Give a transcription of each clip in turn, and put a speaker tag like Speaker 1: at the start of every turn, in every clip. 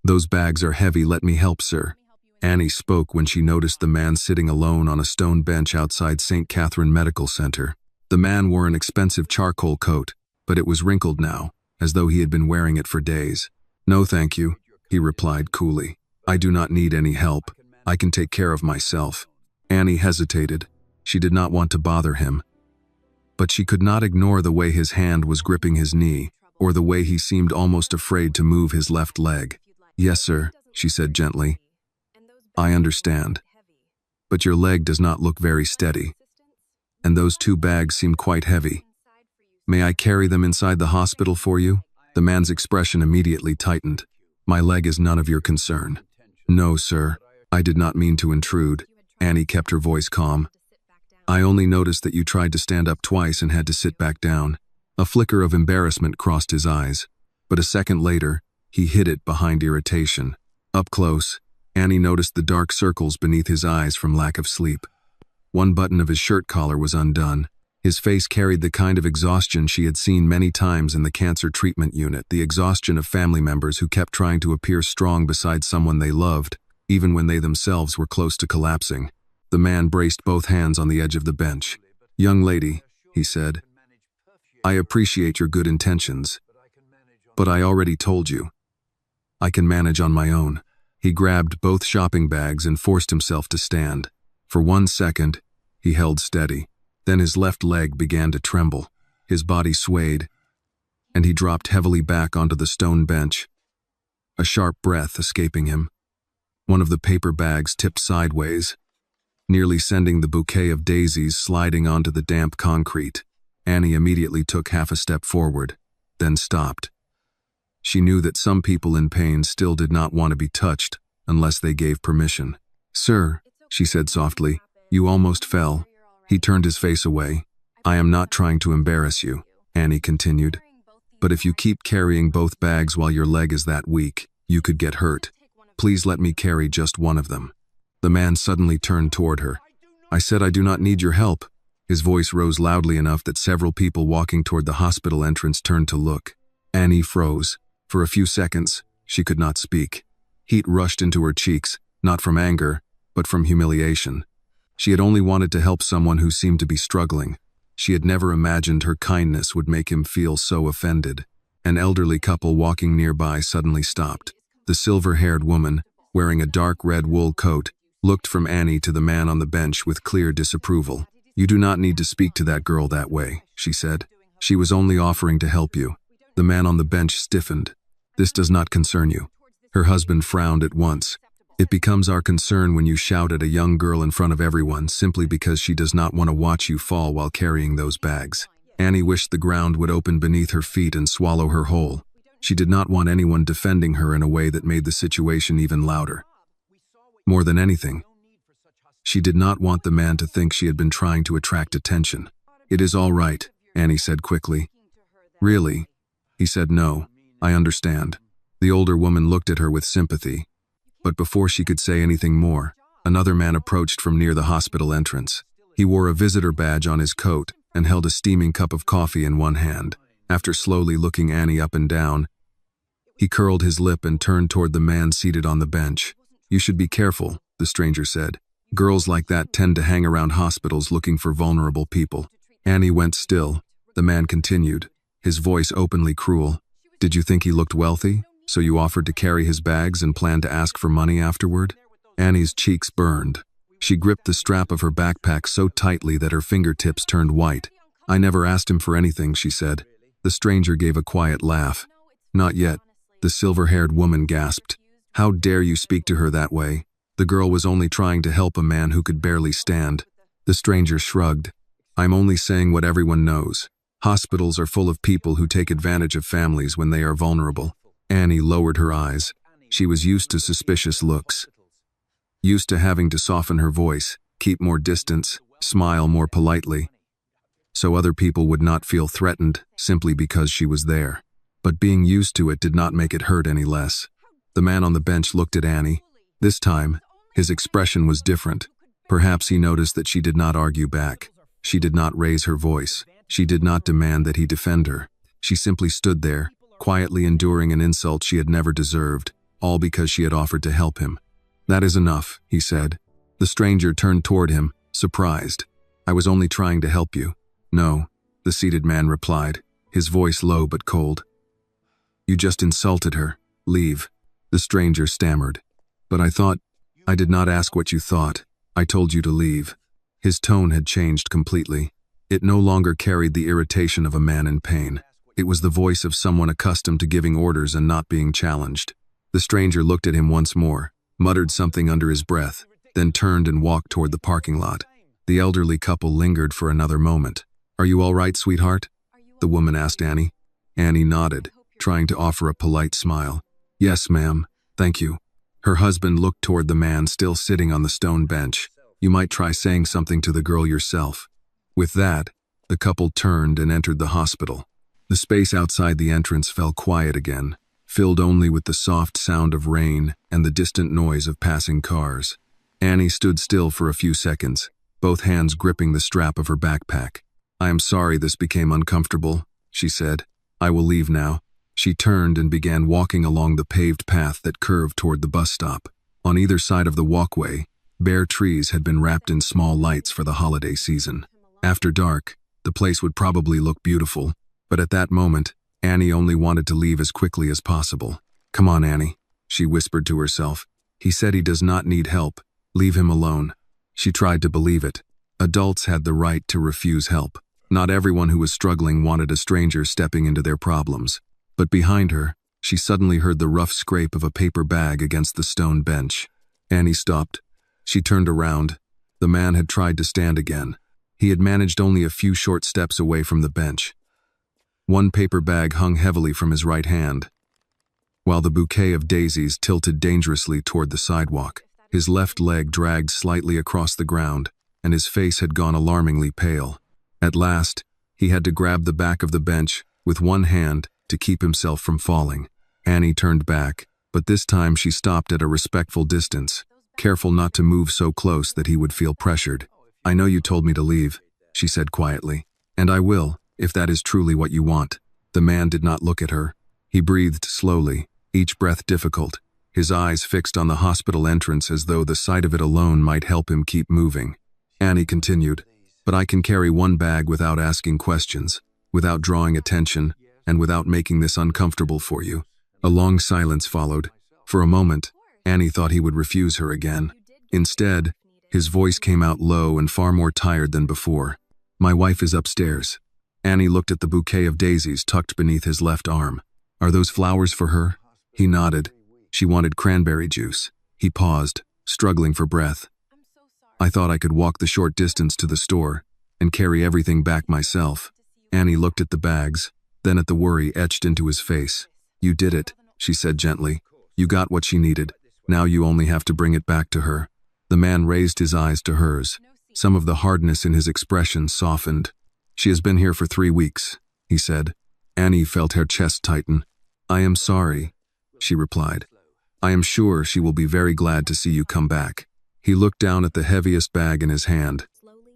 Speaker 1: "Those bags are heavy, let me help, sir." Annie spoke when she noticed the man sitting alone on a stone bench outside St. Catherine Medical Center. The man wore an expensive charcoal coat, but it was wrinkled now, as though he had been wearing it for days. "No, thank you," he replied coolly. "I do not need any help. I can take care of myself." Annie hesitated. She did not want to bother him. But she could not ignore the way his hand was gripping his knee, or the way he seemed almost afraid to move his left leg. "Yes, sir," she said gently. "I understand. But your leg does not look very steady. And those 2 bags seem quite heavy. May I carry them inside the hospital for you?" The man's expression immediately tightened. "My leg is none of your concern." "No, sir. I did not mean to intrude." Annie kept her voice calm. "I only noticed that you tried to stand up twice and had to sit back down." A flicker of embarrassment crossed his eyes, but a second later, he hid it behind irritation. Up close, Annie noticed the dark circles beneath his eyes from lack of sleep. One button of his shirt collar was undone. His face carried the kind of exhaustion she had seen many times in the cancer treatment unit, the exhaustion of family members who kept trying to appear strong beside someone they loved, even when they themselves were close to collapsing. The man braced both hands on the edge of the bench. "Young lady," he said, "I appreciate your good intentions, but I already told you. I can manage on my own." He grabbed both shopping bags and forced himself to stand. For 1 second, he held steady. Then his left leg began to tremble. His body swayed, and he dropped heavily back onto the stone bench, a sharp breath escaping him. One of the paper bags tipped sideways, nearly sending the bouquet of daisies sliding onto the damp concrete. Annie immediately took half a step forward, then stopped. She knew that some people in pain still did not want to be touched unless they gave permission. "Sir," she said softly, "you almost fell." He turned his face away. "I am not trying to embarrass you," Annie continued. "But if you keep carrying both bags while your leg is that weak, you could get hurt. Please let me carry just one of them." The man suddenly turned toward her. "I said I do not need your help." His voice rose loudly enough that several people walking toward the hospital entrance turned to look. Annie froze. For a few seconds, she could not speak. Heat rushed into her cheeks, not from anger, but from humiliation. She had only wanted to help someone who seemed to be struggling. She had never imagined her kindness would make him feel so offended. An elderly couple walking nearby suddenly stopped. The silver-haired woman, wearing a dark red wool coat, looked from Annie to the man on the bench with clear disapproval. "You do not need to speak to that girl that way," she said. "She was only offering to help you." The man on the bench stiffened. "This does not concern you." Her husband frowned at once. "It becomes our concern when you shout at a young girl in front of everyone simply because she does not want to watch you fall while carrying those bags." Annie wished the ground would open beneath her feet and swallow her whole. She did not want anyone defending her in a way that made the situation even louder. More than anything, she did not want the man to think she had been trying to attract attention. "It is all right," Annie said quickly. "Really?" He said, "No, I understand." The older woman looked at her with sympathy. But before she could say anything more, another man approached from near the hospital entrance. He wore a visitor badge on his coat and held a steaming cup of coffee in one hand. After slowly looking Annie up and down, he curled his lip and turned toward the man seated on the bench. "You should be careful," the stranger said. "Girls like that tend to hang around hospitals looking for vulnerable people." Annie went still. The man continued, his voice openly cruel. "Did you think he looked wealthy? So you offered to carry his bags and planned to ask for money afterward?" Annie's cheeks burned. She gripped the strap of her backpack so tightly that her fingertips turned white. "I never asked him for anything," she said. The stranger gave a quiet laugh. "Not yet," the silver-haired woman gasped. "How dare you speak to her that way? The girl was only trying to help a man who could barely stand." The stranger shrugged. "I'm only saying what everyone knows. Hospitals are full of people who take advantage of families when they are vulnerable." Annie lowered her eyes. She was used to suspicious looks, used to having to soften her voice, keep more distance, smile more politely, so other people would not feel threatened simply because she was there. But being used to it did not make it hurt any less. The man on the bench looked at Annie. This time, his expression was different. Perhaps he noticed that she did not argue back. She did not raise her voice. She did not demand that he defend her. She simply stood there, quietly enduring an insult she had never deserved, all because she had offered to help him. "That is enough," he said. The stranger turned toward him, surprised. "I was only trying to help you." "No," the seated man replied, his voice low but cold. "You just insulted her. Leave." The stranger stammered. "But I did not ask what you thought. I told you to leave." His tone had changed completely. It no longer carried the irritation of a man in pain. It was the voice of someone accustomed to giving orders and not being challenged. The stranger looked at him once more, muttered something under his breath, then turned and walked toward the parking lot. The elderly couple lingered for another moment. "Are you all right, sweetheart?" the woman asked Annie. Annie nodded, trying to offer a polite smile. "Yes, ma'am, thank you." Her husband looked toward the man still sitting on the stone bench. "You might try saying something to the girl yourself." With that, the couple turned and entered the hospital. The space outside the entrance fell quiet again, filled only with the soft sound of rain and the distant noise of passing cars. Annie stood still for a few seconds, both hands gripping the strap of her backpack. "I am sorry this became uncomfortable," she said. "I will leave now." She turned and began walking along the paved path that curved toward the bus stop. On either side of the walkway, bare trees had been wrapped in small lights for the holiday season. After dark, the place would probably look beautiful, but at that moment, Annie only wanted to leave as quickly as possible. "Come on, Annie," she whispered to herself. "He said he does not need help. Leave him alone." She tried to believe it. Adults had the right to refuse help. Not everyone who was struggling wanted a stranger stepping into their problems. But behind her, she suddenly heard the rough scrape of a paper bag against the stone bench. Annie stopped. She turned around. The man had tried to stand again. He had managed only a few short steps away from the bench. One paper bag hung heavily from his right hand, while the bouquet of daisies tilted dangerously toward the sidewalk. His left leg dragged slightly across the ground, and his face had gone alarmingly pale. At last, he had to grab the back of the bench with one hand to keep himself from falling. Annie turned back, but this time she stopped at a respectful distance, careful not to move so close that he would feel pressured. "I know you told me to leave," she said quietly, "and I will, if that is truly what you want." The man did not look at her. He breathed slowly, each breath difficult, his eyes fixed on the hospital entrance as though the sight of it alone might help him keep moving. Annie continued, "But I can carry one bag without asking questions, without drawing attention, and without making this uncomfortable for you." A long silence followed. For a moment, Annie thought he would refuse her again. Instead, his voice came out low and far more tired than before. "My wife is upstairs." Annie looked at the bouquet of daisies tucked beneath his left arm. "Are those flowers for her?" He nodded. She wanted cranberry juice. He paused, struggling for breath. "I thought I could walk the short distance to the store and carry everything back myself." Annie looked at the bags, then at the worry etched into his face. "You did it," she said gently. "You got what she needed. Now you only have to bring it back to her." The man raised his eyes to hers. Some of the hardness in his expression softened. "She has been here for 3 weeks, he said. Annie felt her chest tighten. "I am sorry," she replied. "I am sure she will be very glad to see you come back." He looked down at the heaviest bag in his hand.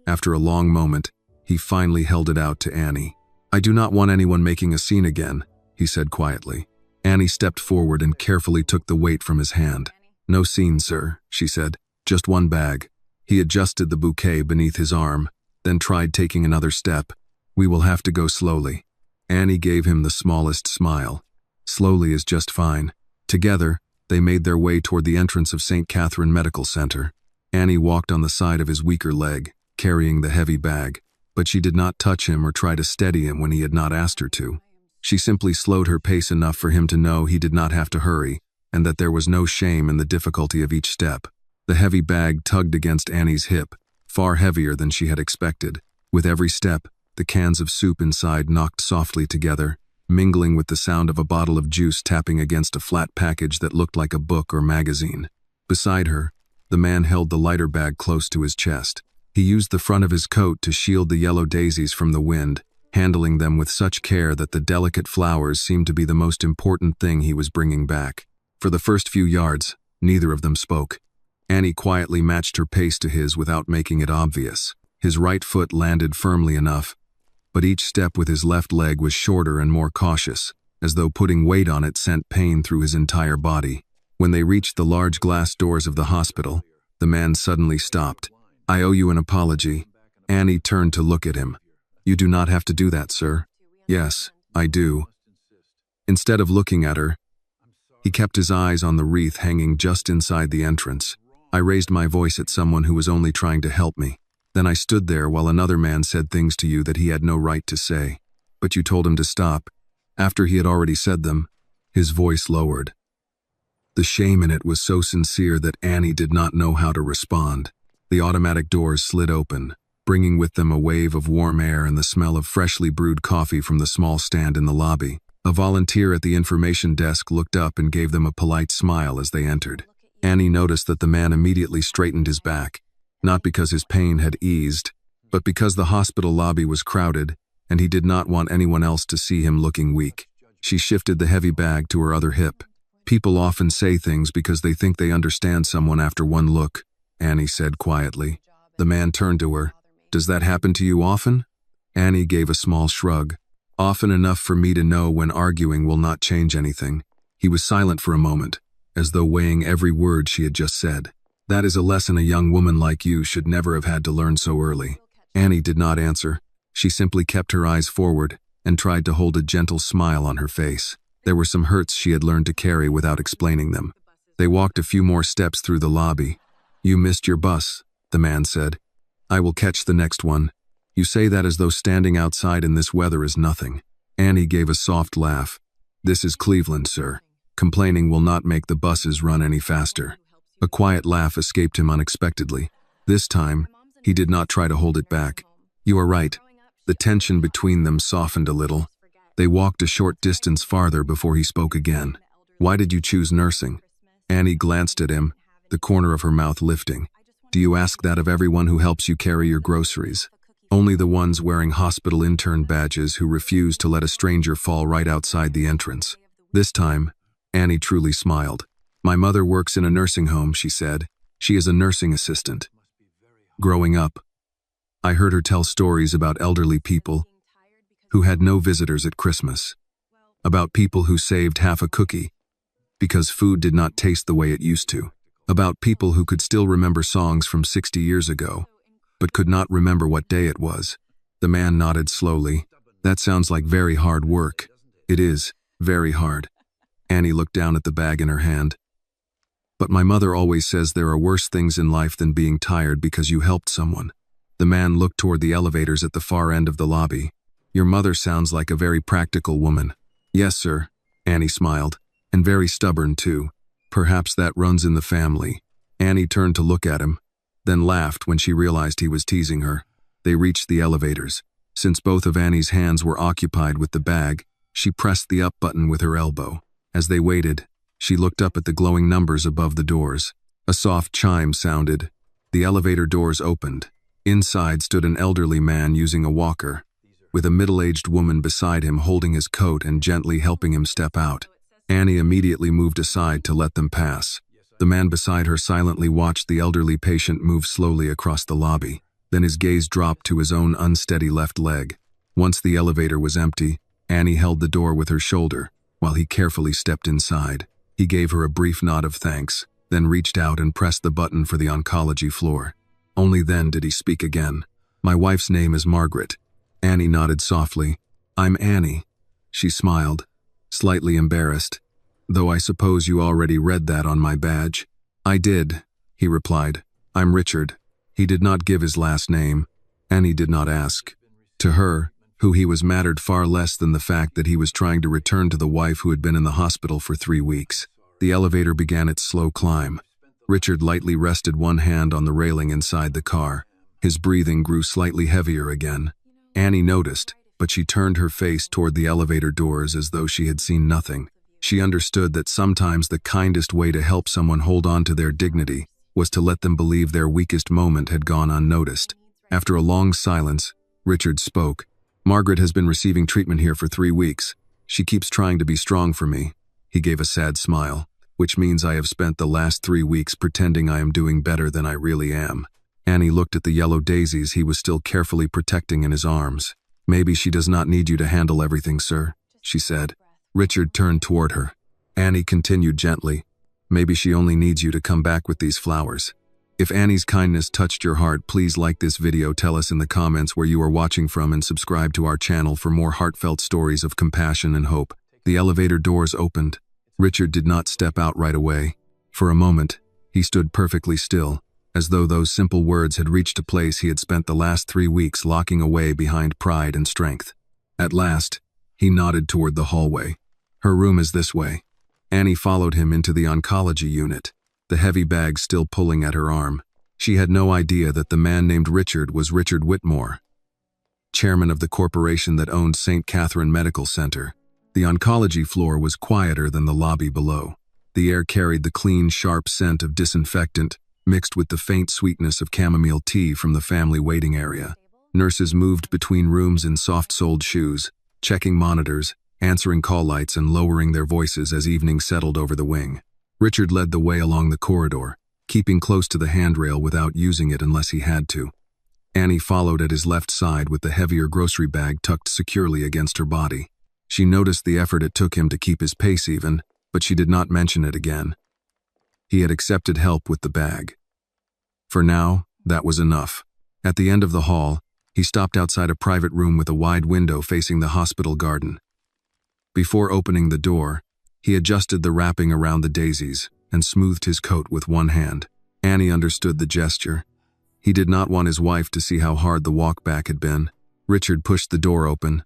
Speaker 1: After a long moment, he finally held it out to Annie. "I do not want anyone making a scene again," he said quietly. Annie stepped forward and carefully took the weight from his hand. "No scene, sir," she said. "Just one bag." He adjusted the bouquet beneath his arm, then tried taking another step. "We will have to go slowly." Annie gave him the smallest smile. "Slowly is just fine." Together, they made their way toward the entrance of St. Catherine Medical Center. Annie walked on the side of his weaker leg, carrying the heavy bag, but she did not touch him or try to steady him when he had not asked her to. She simply slowed her pace enough for him to know he did not have to hurry, and that there was no shame in the difficulty of each step. The heavy bag tugged against Annie's hip, far heavier than she had expected. With every step, the cans of soup inside knocked softly together, mingling with the sound of a bottle of juice tapping against a flat package that looked like a book or magazine. Beside her, the man held the lighter bag close to his chest. He used the front of his coat to shield the yellow daisies from the wind, handling them with such care that the delicate flowers seemed to be the most important thing he was bringing back. For the first few yards, neither of them spoke. Annie quietly matched her pace to his without making it obvious. His right foot landed firmly enough, but each step with his left leg was shorter and more cautious, as though putting weight on it sent pain through his entire body. When they reached the large glass doors of the hospital, the man suddenly stopped. "I owe you an apology." Annie turned to look at him. "You do not have to do that, sir." "Yes, I do." Instead of looking at her, he kept his eyes on the wreath hanging just inside the entrance. I raised my voice at someone who was only trying to help me. Then I stood there while another man said things to you that he had no right to say. But you told him to stop. After he had already said them, his voice lowered. The shame in it was so sincere that Annie did not know how to respond. The automatic doors slid open, bringing with them a wave of warm air and the smell of freshly brewed coffee from the small stand in the lobby. A volunteer at the information desk looked up and gave them a polite smile as they entered. Annie noticed that the man immediately straightened his back, not because his pain had eased, but because the hospital lobby was crowded and he did not want anyone else to see him looking weak. She shifted the heavy bag to her other hip. "People often say things because they think they understand someone after one look," Annie said quietly. The man turned to her. "Does that happen to you often?" Annie gave a small shrug. "Often enough for me to know when arguing will not change anything." He was silent for a moment, as though weighing every word she had just said. "That is a lesson a young woman like you should never have had to learn so early." Annie did not answer. She simply kept her eyes forward and tried to hold a gentle smile on her face. There were some hurts she had learned to carry without explaining them. They walked a few more steps through the lobby. "You missed your bus," the man said. "I will catch the next one." "You say that as though standing outside in this weather is nothing." Annie gave a soft laugh. "This is Cleveland, sir. Complaining will not make the buses run any faster." A quiet laugh escaped him unexpectedly. This time, he did not try to hold it back. "You are right." The tension between them softened a little. They walked a short distance farther before he spoke again. "Why did you choose nursing?" Annie glanced at him, the corner of her mouth lifting. "Do you ask that of everyone who helps you carry your groceries?" "Only the ones wearing hospital intern badges who refuse to let a stranger fall right outside the entrance." This time, Annie truly smiled. "My mother works in a nursing home," she said. "She is a nursing assistant." Growing up, I heard her tell stories about elderly people who had no visitors at Christmas, about people who saved half a cookie because food did not taste the way it used to, about people who could still remember songs from 60 years ago, but could not remember what day it was. The man nodded slowly. "That sounds like very hard work." "It is, very hard." Annie looked down at the bag in her hand. "But my mother always says there are worse things in life than being tired because you helped someone." The man looked toward the elevators at the far end of the lobby. "Your mother sounds like a very practical woman." "Yes, sir," Annie smiled. "And very stubborn, too. Perhaps that runs in the family." Annie turned to look at him, then laughed when she realized he was teasing her. They reached the elevators. Since both of Annie's hands were occupied with the bag, she pressed the up button with her elbow. As they waited, she looked up at the glowing numbers above the doors. A soft chime sounded. The elevator doors opened. Inside stood an elderly man using a walker, with a middle-aged woman beside him holding his coat and gently helping him step out. Annie immediately moved aside to let them pass. The man beside her silently watched the elderly patient move slowly across the lobby. Then his gaze dropped to his own unsteady left leg. Once the elevator was empty, Annie held the door with her shoulder, while he carefully stepped inside. He gave her a brief nod of thanks, then reached out and pressed the button for the oncology floor. Only then did he speak again. "My wife's name is Margaret." Annie nodded softly. "I'm Annie." She smiled, slightly embarrassed. "Though I suppose you already read that on my badge." "I did," he replied. "I'm Richard." He did not give his last name. Annie did not ask. To her, who he was mattered far less than the fact that he was trying to return to the wife who had been in the hospital for 3 weeks. The elevator began its slow climb. Richard lightly rested one hand on the railing inside the car. His breathing grew slightly heavier again. Annie noticed, but she turned her face toward the elevator doors as though she had seen nothing. She understood that sometimes the kindest way to help someone hold on to their dignity was to let them believe their weakest moment had gone unnoticed. After a long silence, Richard spoke. "Margaret has been receiving treatment here for 3 weeks. She keeps trying to be strong for me." He gave a sad smile. "Which means I have spent the last 3 weeks pretending I am doing better than I really am." Annie looked at the yellow daisies he was still carefully protecting in his arms. "Maybe she does not need you to handle everything, sir," she said. Richard turned toward her. Annie continued gently. Maybe she only needs you to come back with these flowers. If Annie's kindness touched your heart, please like this video, tell us in the comments where you are watching from, and subscribe to our channel for more heartfelt stories of compassion and hope. The elevator doors opened. Richard did not step out right away. For a moment, he stood perfectly still, as though those simple words had reached a place he had spent the last 3 weeks locking away behind pride and strength. At last, he nodded toward the hallway. Her room is this way. Annie followed him into the oncology unit, the heavy bag still pulling at her arm. She had no idea that the man named Richard was Richard Whitmore, chairman of the corporation that owned St. Catherine Medical Center. The oncology floor was quieter than the lobby below. The air carried the clean, sharp scent of disinfectant, mixed with the faint sweetness of chamomile tea from the family waiting area. Nurses moved between rooms in soft-soled shoes, checking monitors, answering call lights, and lowering their voices as evening settled over the wing. Richard led the way along the corridor, keeping close to the handrail without using it unless he had to. Annie followed at his left side with the heavier grocery bag tucked securely against her body. She noticed the effort it took him to keep his pace even, but she did not mention it again. He had accepted help with the bag. For now, that was enough. At the end of the hall, he stopped outside a private room with a wide window facing the hospital garden. Before opening the door, he adjusted the wrapping around the daisies and smoothed his coat with one hand. Annie understood the gesture. He did not want his wife to see how hard the walk back had been. Richard pushed the door open.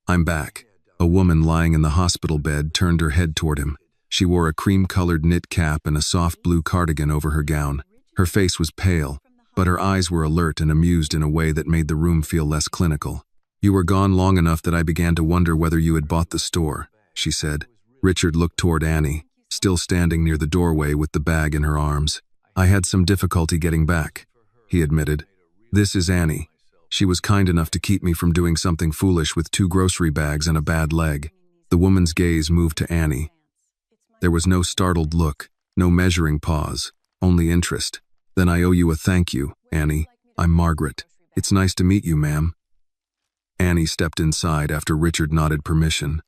Speaker 1: "I'm back." A woman lying in the hospital bed turned her head toward him. She wore a cream-colored knit cap and a soft blue cardigan over her gown. Her face was pale, but her eyes were alert and amused in a way that made the room feel less clinical. "You were gone long enough that I began to wonder whether you had bought the store," she said. Richard looked toward Annie, still standing near the doorway with the bag in her arms. "I had some difficulty getting back," he admitted. "This is Annie. She was kind enough to keep me from doing something foolish with 2 grocery bags and a bad leg." The woman's gaze moved to Annie. There was no startled look, no measuring pause, only interest. "Then I owe you a thank you, Annie. I'm Margaret. It's nice to meet you, ma'am." Annie stepped inside after Richard nodded permission.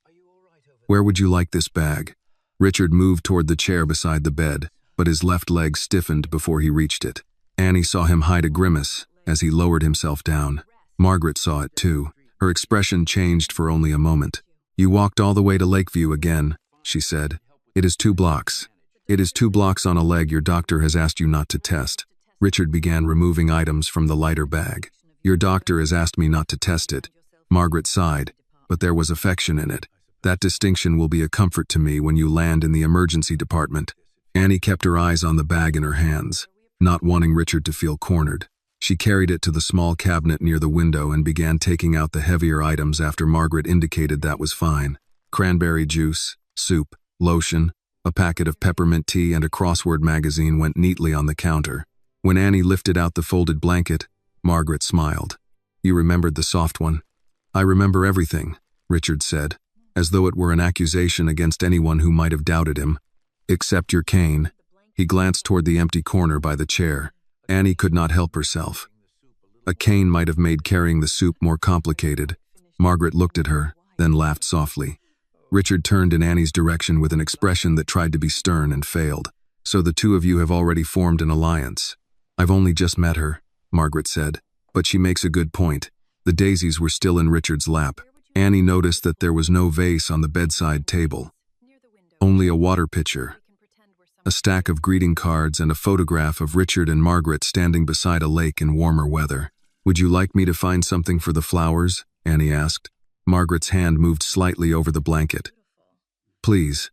Speaker 1: "Where would you like this bag?" Richard moved toward the chair beside the bed, but his left leg stiffened before he reached it. Annie saw him hide a grimace as he lowered himself down. Margaret saw it too. Her expression changed for only a moment. "You walked all the way to Lakeview again," she said. "It is 2 blocks. It is 2 blocks on a leg your doctor has asked you not to test." Richard began removing items from the lighter bag. "Your doctor has asked me not to test it." Margaret sighed, but there was affection in it. "That distinction will be a comfort to me when you land in the emergency department." Annie kept her eyes on the bag in her hands, not wanting Richard to feel cornered. She carried it to the small cabinet near the window and began taking out the heavier items after Margaret indicated that was fine. Cranberry juice, soup, lotion, a packet of peppermint tea, and a crossword magazine went neatly on the counter. When Annie lifted out the folded blanket, Margaret smiled. "You remembered the soft one." "I remember everything," Richard said, as though it were an accusation against anyone who might have doubted him. "Except your cane." He glanced toward the empty corner by the chair. Annie could not help herself. A cane might have made carrying the soup more complicated. Margaret looked at her, then laughed softly. Richard turned in Annie's direction with an expression that tried to be stern and failed. "So the 2 of you have already formed an alliance." "I've only just met her," Margaret said, "but she makes a good point." The daisies were still in Richard's lap. Annie noticed that there was no vase on the bedside table. Only a water pitcher, a stack of greeting cards, and a photograph of Richard and Margaret standing beside a lake in warmer weather. "Would you like me to find something for the flowers?" Annie asked. Margaret's hand moved slightly over the blanket. "Please.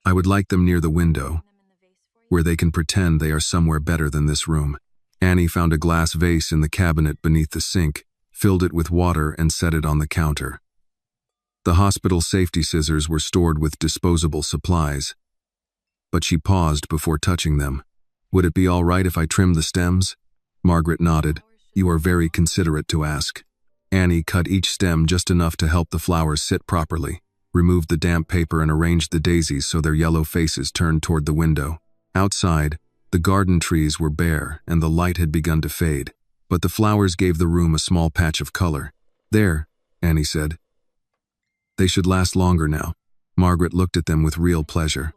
Speaker 1: I would like them near the window, where they can pretend they are somewhere better than this room." Annie found a glass vase in the cabinet beneath the sink, filled it with water, and set it on the counter. The hospital safety scissors were stored with disposable supplies, but she paused before touching them. "Would it be all right if I trimmed the stems?" Margaret nodded. "You are very considerate to ask." Annie cut each stem just enough to help the flowers sit properly, removed the damp paper, and arranged the daisies so their yellow faces turned toward the window. Outside, the garden trees were bare and the light had begun to fade, but the flowers gave the room a small patch of color. "There," Annie said. "They should last longer now." Margaret looked at them with real pleasure.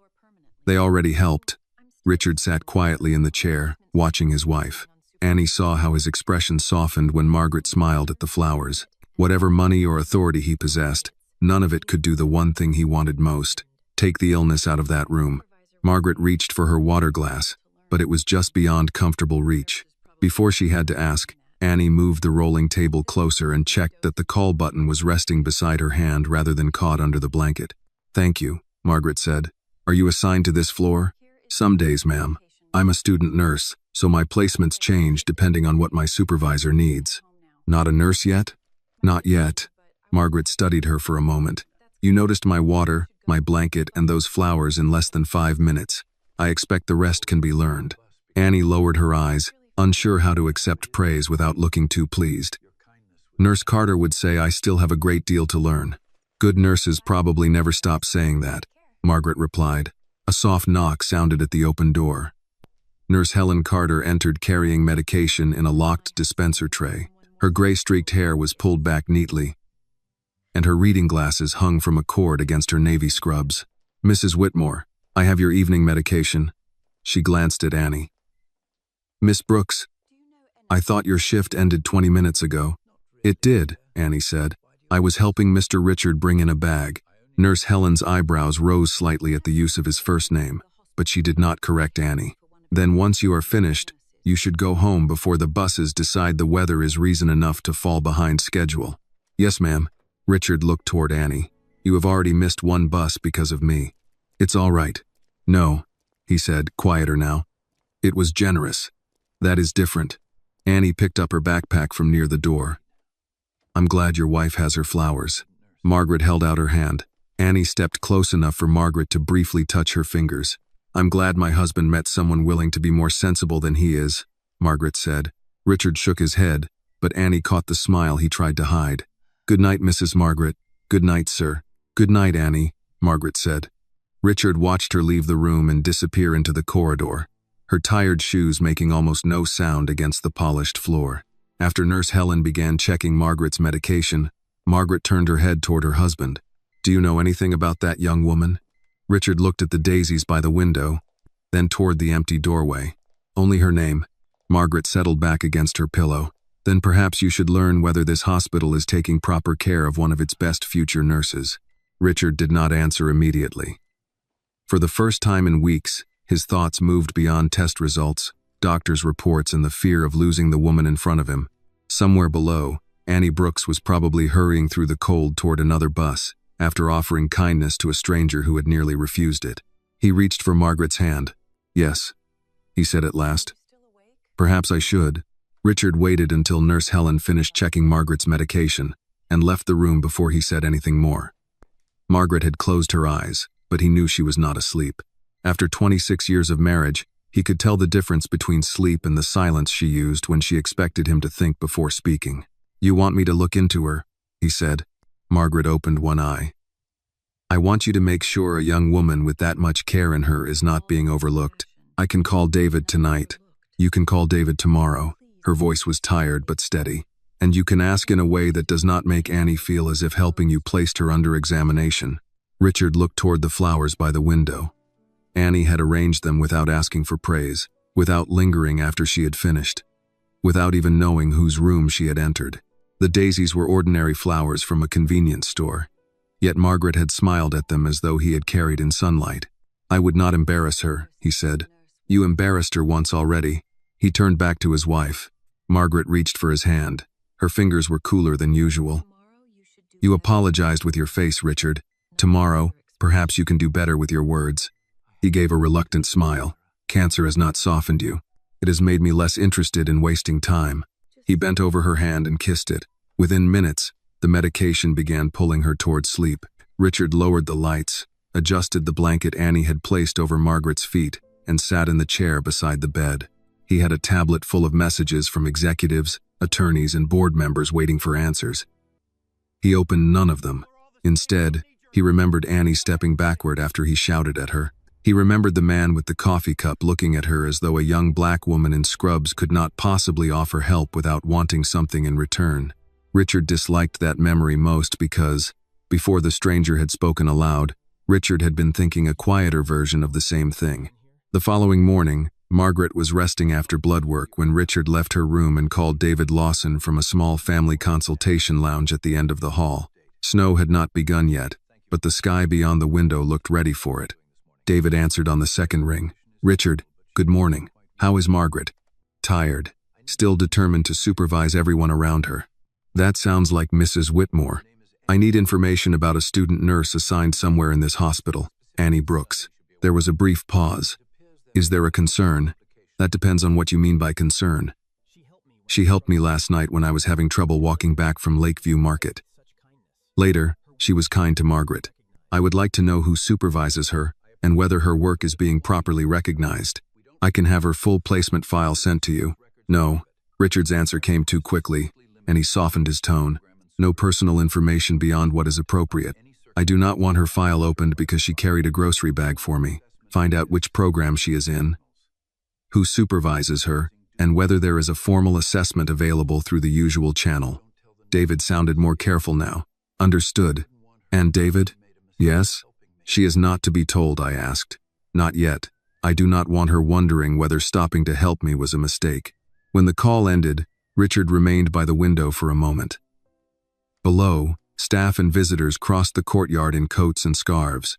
Speaker 1: They already helped. Richard sat quietly in the chair, watching his wife. Annie saw how his expression softened when Margaret smiled at the flowers. Whatever money or authority he possessed, none of it could do the one thing he wanted most: take the illness out of that room. Margaret reached for her water glass, but it was just beyond comfortable reach. Before she had to ask, Annie moved the rolling table closer and checked that the call button was resting beside her hand rather than caught under the blanket. "Thank you," Margaret said. "Are you assigned to this floor?" "Some days, ma'am. I'm a student nurse, so my placements change depending on what my supervisor needs." "Not a nurse yet?" "Not yet." Margaret studied her for a moment. "You noticed my water, my blanket, and those flowers in less than 5 minutes. I expect the rest can be learned." Annie lowered her eyes, unsure how to accept praise without looking too pleased. "Nurse Carter would say I still have a great deal to learn." "Good nurses probably never stop saying that," Margaret replied. A soft knock sounded at the open door. Nurse Helen Carter entered carrying medication in a locked dispenser tray. Her gray-streaked hair was pulled back neatly, and her reading glasses hung from a cord against her navy scrubs. "Mrs. Whitmore, I have your evening medication." She glanced at Annie. "Miss Brooks, I thought your shift ended 20 minutes ago." "It did," Annie said. "I was helping Mr. Richard bring in a bag." Nurse Helen's eyebrows rose slightly at the use of his first name, but she did not correct Annie. "Then once you are finished, you should go home before the buses decide the weather is reason enough to fall behind schedule." "Yes, ma'am." Richard looked toward Annie. "You have already missed one bus because of me." "It's all right." "No," he said, quieter now. "It was generous. That is different." Annie picked up her backpack from near the door. "I'm glad your wife has her flowers." Margaret held out her hand. Annie stepped close enough for Margaret to briefly touch her fingers. "I'm glad my husband met someone willing to be more sensible than he is," Margaret said. Richard shook his head, but Annie caught the smile he tried to hide. "Good night, Mrs. Margaret." "Good night, sir." "Good night, Annie," Margaret said. Richard watched her leave the room and disappear into the corridor, her tired shoes making almost no sound against the polished floor. After Nurse Helen began checking Margaret's medication, Margaret turned her head toward her husband. "Do you know anything about that young woman?" Richard looked at the daisies by the window, then toward the empty doorway. "Only her name." Margaret settled back against her pillow. "Then perhaps you should learn whether this hospital is taking proper care of one of its best future nurses." Richard did not answer immediately. For the first time in weeks, his thoughts moved beyond test results, doctors' reports, and the fear of losing the woman in front of him. Somewhere below, Annie Brooks was probably hurrying through the cold toward another bus, after offering kindness to a stranger who had nearly refused it. He reached for Margaret's hand. "Yes," he said at last. "Perhaps I should." Richard waited until Nurse Helen finished checking Margaret's medication, and left the room before he said anything more. Margaret had closed her eyes, but he knew she was not asleep. After 26 years of marriage, he could tell the difference between sleep and the silence she used when she expected him to think before speaking. "You want me to look into her?" he said. Margaret opened one eye. "I want you to make sure a young woman with that much care in her is not being overlooked. I can call David tonight. You can call David tomorrow." Her voice was tired but steady. "And you can ask in a way that does not make Annie feel as if helping you placed her under examination." Richard looked toward the flowers by the window. Annie had arranged them without asking for praise, without lingering after she had finished, without even knowing whose room she had entered. The daisies were ordinary flowers from a convenience store, yet Margaret had smiled at them as though he had carried in sunlight. "I would not embarrass her," he said. "You embarrassed her once already." He turned back to his wife. Margaret reached for his hand. Her fingers were cooler than usual. "You apologized with your face, Richard. Tomorrow, perhaps you can do better with your words." He gave a reluctant smile. "Cancer has not softened you. It has made me less interested in wasting time." He bent over her hand and kissed it. Within minutes, the medication began pulling her toward sleep. Richard lowered the lights, adjusted the blanket Annie had placed over Margaret's feet, and sat in the chair beside the bed. He had a tablet full of messages from executives, attorneys, and board members waiting for answers. He opened none of them. Instead, he remembered Annie stepping backward after he shouted at her. He remembered the man with the coffee cup looking at her as though a young black woman in scrubs could not possibly offer help without wanting something in return. Richard disliked that memory most because, before the stranger had spoken aloud, Richard had been thinking a quieter version of the same thing. The following morning, Margaret was resting after blood work when Richard left her room and called David Lawson from a small family consultation lounge at the end of the hall. Snow had not begun yet, but the sky beyond the window looked ready for it. David answered on the second ring. "Richard, good morning. How is Margaret?" "Tired. Still determined to supervise everyone around her." "That sounds like Mrs. Whitmore. I need information about a student nurse assigned somewhere in this hospital, Annie Brooks." There was a brief pause. "Is there a concern?" "That depends on what you mean by concern." "She helped me last night when I was having trouble walking back from Lakeview Market." Later, she was kind to Margaret. "I would like to know who supervises her and whether her work is being properly recognized. I can have her full placement file sent to you." "No." Richard's answer came too quickly, and he softened his tone. "No personal information beyond what is appropriate. I do not want her file opened because she carried a grocery bag for me. Find out which program she is in, who supervises her, and whether there is a formal assessment available through the usual channel." David sounded more careful now. "Understood. And David?" "Yes?" "She is not to be told," I asked. "Not yet. I do not want her wondering whether stopping to help me was a mistake." When the call ended, Richard remained by the window for a moment. Below, staff and visitors crossed the courtyard in coats and scarves.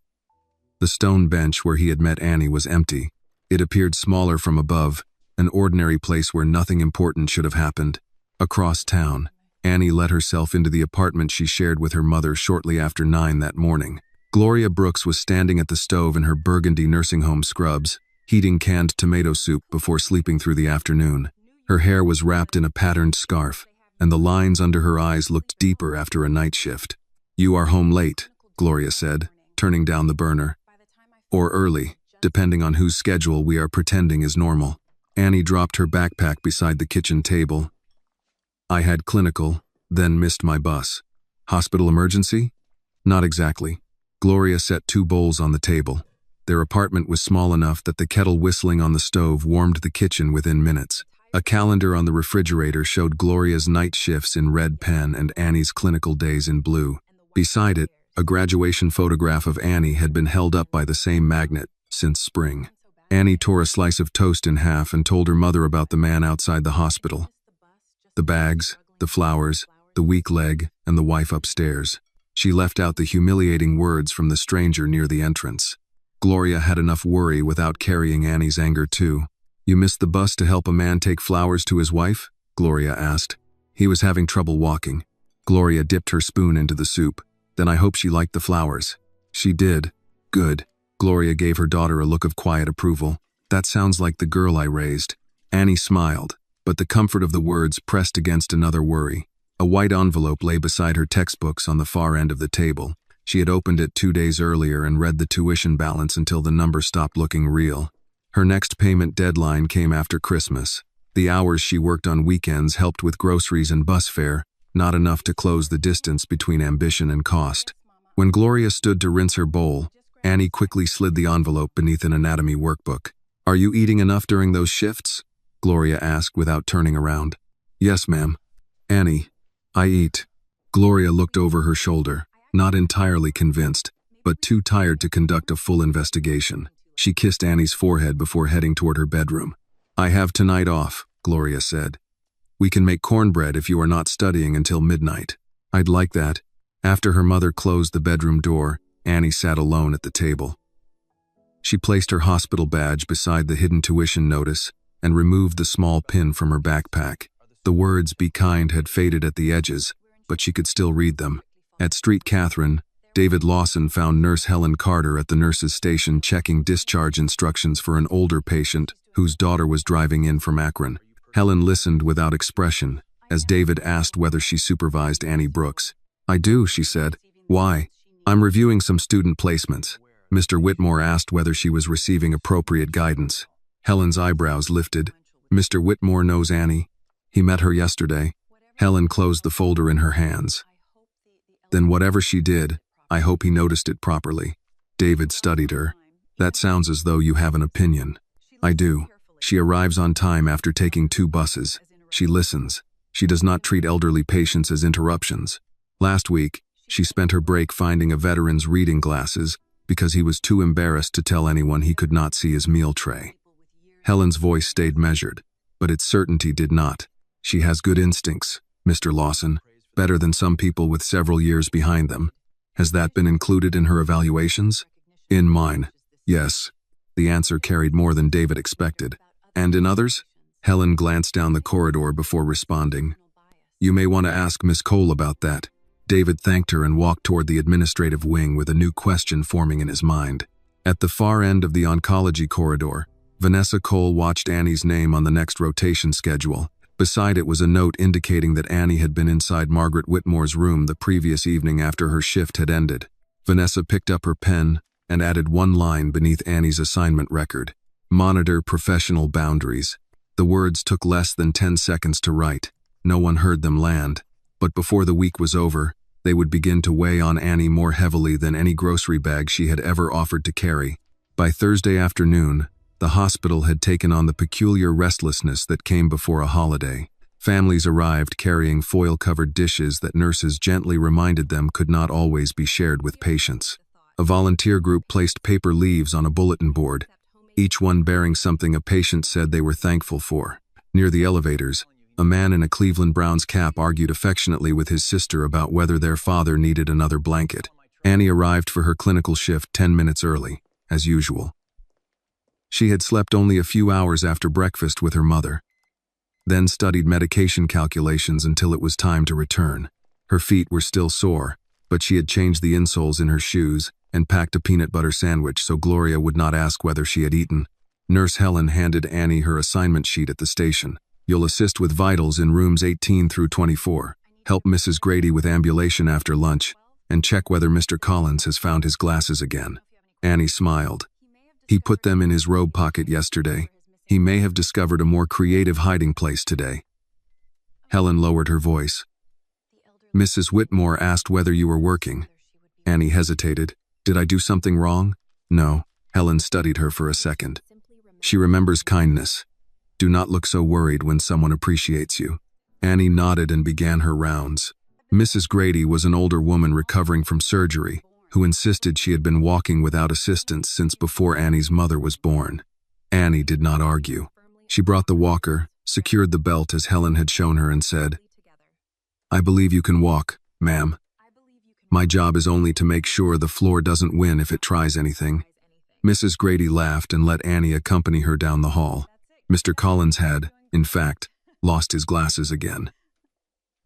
Speaker 1: The stone bench where he had met Annie was empty. It appeared smaller from above, an ordinary place where nothing important should have happened. Across town, Annie let herself into the apartment she shared with her mother shortly after 9 that morning. Gloria Brooks was standing at the stove in her burgundy nursing home scrubs, heating canned tomato soup before sleeping through the afternoon. Her hair was wrapped in a patterned scarf, and the lines under her eyes looked deeper after a night shift. "You are home late," Gloria said, turning down the burner. "Or early, depending on whose schedule we are pretending is normal." Annie dropped her backpack beside the kitchen table. "I had clinical, then missed my bus." "Hospital emergency?" "Not exactly." Gloria set 2 bowls on the table. Their apartment was small enough that the kettle whistling on the stove warmed the kitchen within minutes. A calendar on the refrigerator showed Gloria's night shifts in red pen and Annie's clinical days in blue. Beside it, a graduation photograph of Annie had been held up by the same magnet since spring. Annie tore a slice of toast in half and told her mother about the man outside the hospital. The bags, the flowers, the weak leg, and the wife upstairs. She left out the humiliating words from the stranger near the entrance. Gloria had enough worry without carrying Annie's anger too. "You missed the bus to help a man take flowers to his wife?" Gloria asked. "He was having trouble walking." Gloria dipped her spoon into the soup. "Then I hope she liked the flowers." "She did." "Good." Gloria gave her daughter a look of quiet approval. "That sounds like the girl I raised." Annie smiled, but the comfort of the words pressed against another worry. A white envelope lay beside her textbooks on the far end of the table. She had opened it 2 days earlier and read the tuition balance until the number stopped looking real. Her next payment deadline came after Christmas. The hours she worked on weekends helped with groceries and bus fare, not enough to close the distance between ambition and cost. When Gloria stood to rinse her bowl, Annie quickly slid the envelope beneath an anatomy workbook. "Are you eating enough during those shifts?" Gloria asked without turning around. "Yes, ma'am." "Annie, I eat." Gloria looked over her shoulder, not entirely convinced, but too tired to conduct a full investigation. She kissed Annie's forehead before heading toward her bedroom. "I have tonight off," Gloria said. "We can make cornbread if you are not studying until midnight." "I'd like that." After her mother closed the bedroom door, Annie sat alone at the table. She placed her hospital badge beside the hidden tuition notice and removed the small pin from her backpack. The words "Be kind" had faded at the edges, but she could still read them. At Street Catherine, David Lawson found Nurse Helen Carter at the nurse's station checking discharge instructions for an older patient whose daughter was driving in from Akron. Helen listened without expression as David asked whether she supervised Annie Brooks. "I do," she said. "Why?" "I'm reviewing some student placements." Mr. Whitmore asked whether she was receiving appropriate guidance. Helen's eyebrows lifted. "Mr. Whitmore knows Annie. He met her yesterday." Helen closed the folder in her hands. "Then whatever she did, I hope he noticed it properly." David studied her. "That sounds as though you have an opinion." "I do. She arrives on time after taking 2 buses. She listens. She does not treat elderly patients as interruptions. Last week, she spent her break finding a veteran's reading glasses because he was too embarrassed to tell anyone he could not see his meal tray. Helen's voice stayed measured, but its certainty did not. She has good instincts, Mr. Lawson, better than some people with several years behind them. Has that been included in her evaluations? In mine, yes. The answer carried more than David expected. And in others? Helen glanced down the corridor before responding. You may want to ask Miss Cole about that. David thanked her and walked toward the administrative wing with a new question forming in his mind. At the far end of the oncology corridor, Vanessa Cole watched Annie's name on the next rotation schedule. Beside it was a note indicating that Annie had been inside Margaret Whitmore's room the previous evening after her shift had ended. Vanessa picked up her pen and added one line beneath Annie's assignment record. Monitor professional boundaries. The words took less than 10 seconds to write. No one heard them land, but before the week was over, they would begin to weigh on Annie more heavily than any grocery bag she had ever offered to carry. By Thursday afternoon, the hospital had taken on the peculiar restlessness that came before a holiday. Families arrived carrying foil-covered dishes that nurses gently reminded them could not always be shared with patients. A volunteer group placed paper leaves on a bulletin board, each one bearing something a patient said they were thankful for. Near the elevators, a man in a Cleveland Browns cap argued affectionately with his sister about whether their father needed another blanket. Annie arrived for her clinical shift 10 minutes early, as usual. She had slept only a few hours after breakfast with her mother, then studied medication calculations until it was time to return. Her feet were still sore, but she had changed the insoles in her shoes and packed a peanut butter sandwich so Gloria would not ask whether she had eaten. Nurse Helen handed Annie her assignment sheet at the station. You'll assist with vitals in rooms 18 through 24, help Mrs. Grady with ambulation after lunch, and check whether Mr. Collins has found his glasses again. Annie smiled. He put them in his robe pocket yesterday. He may have discovered a more creative hiding place today. Helen lowered her voice. Mrs. Whitmore asked whether you were working. Annie hesitated. Did I do something wrong? No. Helen studied her for a second. She remembers kindness. Do not look so worried when someone appreciates you. Annie nodded and began her rounds. Mrs. Grady was an older woman recovering from surgery, who insisted she had been walking without assistance since before Annie's mother was born. Annie did not argue. She brought the walker, secured the belt as Helen had shown her, and said, I believe you can walk, ma'am. My job is only to make sure the floor doesn't win if it tries anything. Mrs. Grady laughed and let Annie accompany her down the hall. Mr. Collins had, in fact, lost his glasses again.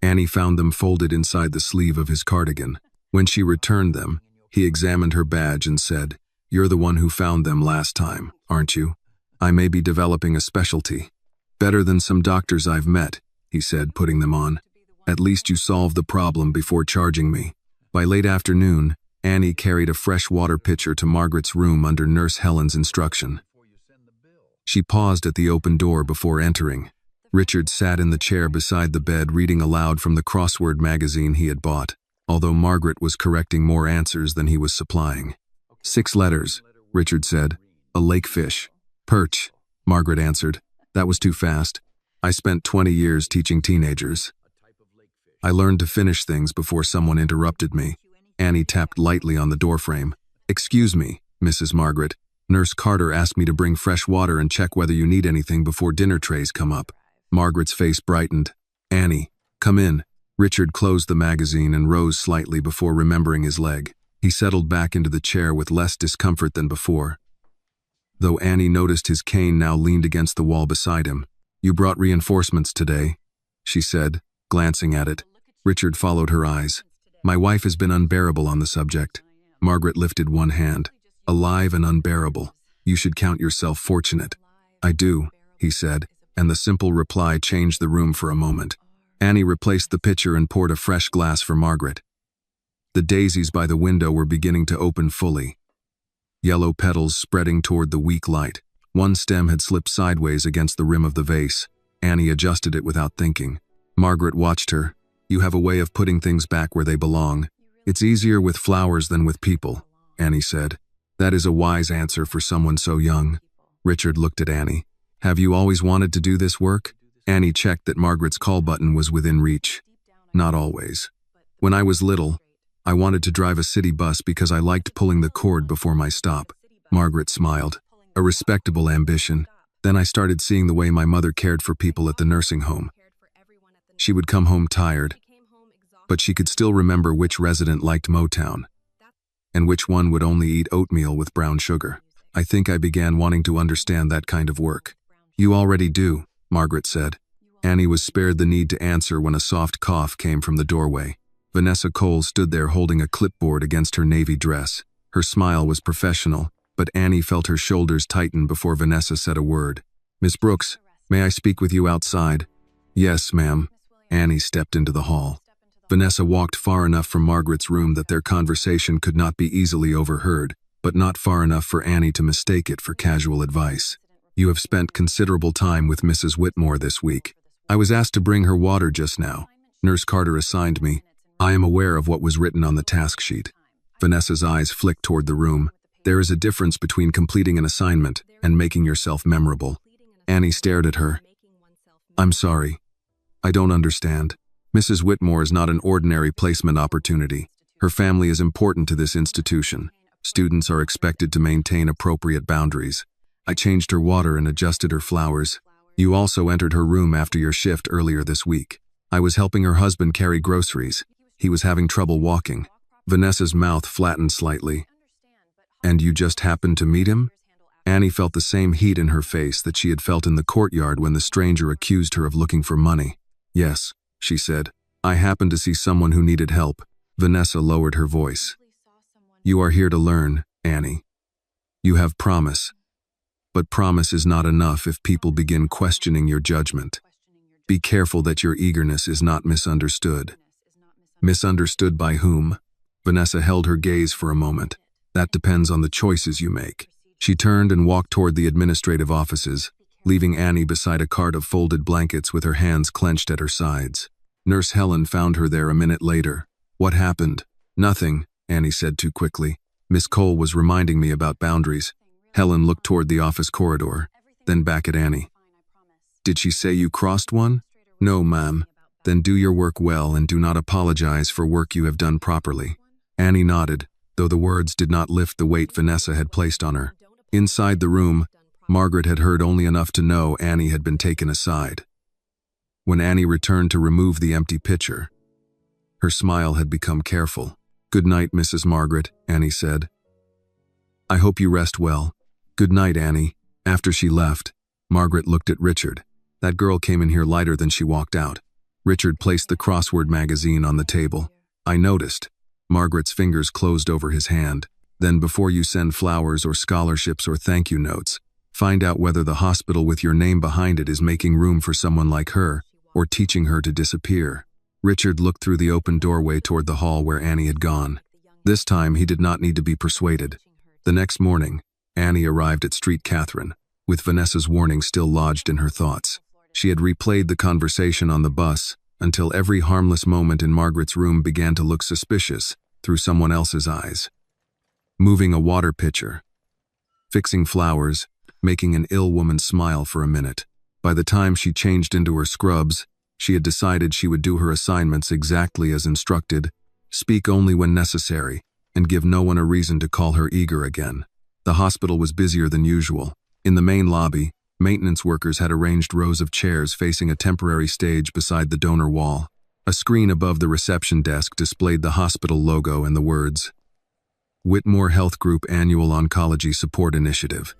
Speaker 1: Annie found them folded inside the sleeve of his cardigan. When she returned them, he examined her badge and said, You're the one who found them last time, aren't you? I may be developing a specialty. Better than some doctors I've met, he said, putting them on. At least you solved the problem before charging me. By late afternoon, Annie carried a fresh water pitcher to Margaret's room under Nurse Helen's instruction. She paused at the open door before entering. Richard sat in the chair beside the bed reading aloud from the crossword magazine he had bought, although Margaret was correcting more answers than he was supplying. 6 letters, Richard said. A lake fish. Perch, Margaret answered. That was too fast. I spent 20 years teaching teenagers. I learned to finish things before someone interrupted me. Annie tapped lightly on the doorframe. Excuse me, Mrs. Margaret. Nurse Carter asked me to bring fresh water and check whether you need anything before dinner trays come up. Margaret's face brightened. Annie, come in. Richard closed the magazine and rose slightly before remembering his leg. He settled back into the chair with less discomfort than before, though Annie noticed his cane now leaned against the wall beside him. You brought reinforcements today, she said, glancing at it. Richard followed her eyes. My wife has been unbearable on the subject. Margaret lifted one hand. Alive and unbearable. You should count yourself fortunate. I do, he said, and the simple reply changed the room for a moment. Annie replaced the pitcher and poured a fresh glass for Margaret. The daisies by the window were beginning to open fully, yellow petals spreading toward the weak light. One stem had slipped sideways against the rim of the vase. Annie adjusted it without thinking. Margaret watched her. You have a way of putting things back where they belong. It's easier with flowers than with people, Annie said. That is a wise answer for someone so young. Richard looked at Annie. Have you always wanted to do this work? Annie checked that Margaret's call button was within reach. Not always. When I was little, I wanted to drive a city bus because I liked pulling the cord before my stop. Margaret smiled. A respectable ambition. Then I started seeing the way my mother cared for people at the nursing home. She would come home tired, but she could still remember which resident liked Motown and which one would only eat oatmeal with brown sugar. I think I began wanting to understand that kind of work. You already do, Margaret said. Annie was spared the need to answer when a soft cough came from the doorway. Vanessa Cole stood there holding a clipboard against her navy dress. Her smile was professional, but Annie felt her shoulders tighten before Vanessa said a word. Miss Brooks, may I speak with you outside? Yes, ma'am. Annie stepped into the hall. Vanessa walked far enough from Margaret's room that their conversation could not be easily overheard, but not far enough for Annie to mistake it for casual advice. You have spent considerable time with Mrs. Whitmore this week. I was asked to bring her water just now. Nurse Carter assigned me. I am aware of what was written on the task sheet. Vanessa's eyes flicked toward the room. There is a difference between completing an assignment and making yourself memorable. Annie stared at her. I'm sorry. I don't understand. Mrs. Whitmore is not an ordinary placement opportunity. Her family is important to this institution. Students are expected to maintain appropriate boundaries. I changed her water and adjusted her flowers. You also entered her room after your shift earlier this week. I was helping her husband carry groceries. He was having trouble walking. Vanessa's mouth flattened slightly. And you just happened to meet him? Annie felt the same heat in her face that she had felt in the courtyard when the stranger accused her of looking for money. Yes, she said. I happened to see someone who needed help. Vanessa lowered her voice. You are here to learn, Annie. You have promise. But promise is not enough if people begin questioning your judgment. Be careful that your eagerness is not misunderstood. Misunderstood by whom? Vanessa held her gaze for a moment. That depends on the choices you make. She turned and walked toward the administrative offices, leaving Annie beside a cart of folded blankets with her hands clenched at her sides. Nurse Helen found her there a minute later. What happened? Nothing, Annie said too quickly. Miss Cole was reminding me about boundaries. Helen looked toward the office corridor, then back at Annie. Did she say you crossed one? No, ma'am. Then do your work well and do not apologize for work you have done properly. Annie nodded, though the words did not lift the weight Vanessa had placed on her. Inside the room, Margaret had heard only enough to know Annie had been taken aside. When Annie returned to remove the empty pitcher, her smile had become careful. Good night, Mrs. Margaret, Annie said. I hope you rest well. Good night, Annie. After she left, Margaret looked at Richard. That girl came in here lighter than she walked out. Richard placed the crossword magazine on the table. I noticed. Margaret's fingers closed over his hand. Then before you send flowers or scholarships or thank you notes, find out whether the hospital with your name behind it is making room for someone like her or teaching her to disappear. Richard looked through the open doorway toward the hall where Annie had gone. This time he did not need to be persuaded. The next morning, Annie arrived at Street Catherine, with Vanessa's warning still lodged in her thoughts. She had replayed the conversation on the bus until every harmless moment in Margaret's room began to look suspicious through someone else's eyes. Moving a water pitcher, fixing flowers, making an ill woman smile for a minute. By the time she changed into her scrubs, she had decided she would do her assignments exactly as instructed, speak only when necessary, and give no one a reason to call her eager again. The hospital was busier than usual. In the main lobby, maintenance workers had arranged rows of chairs facing a temporary stage beside the donor wall. A screen above the reception desk displayed the hospital logo and the words, Whitmore Health Group Annual Oncology Support Initiative.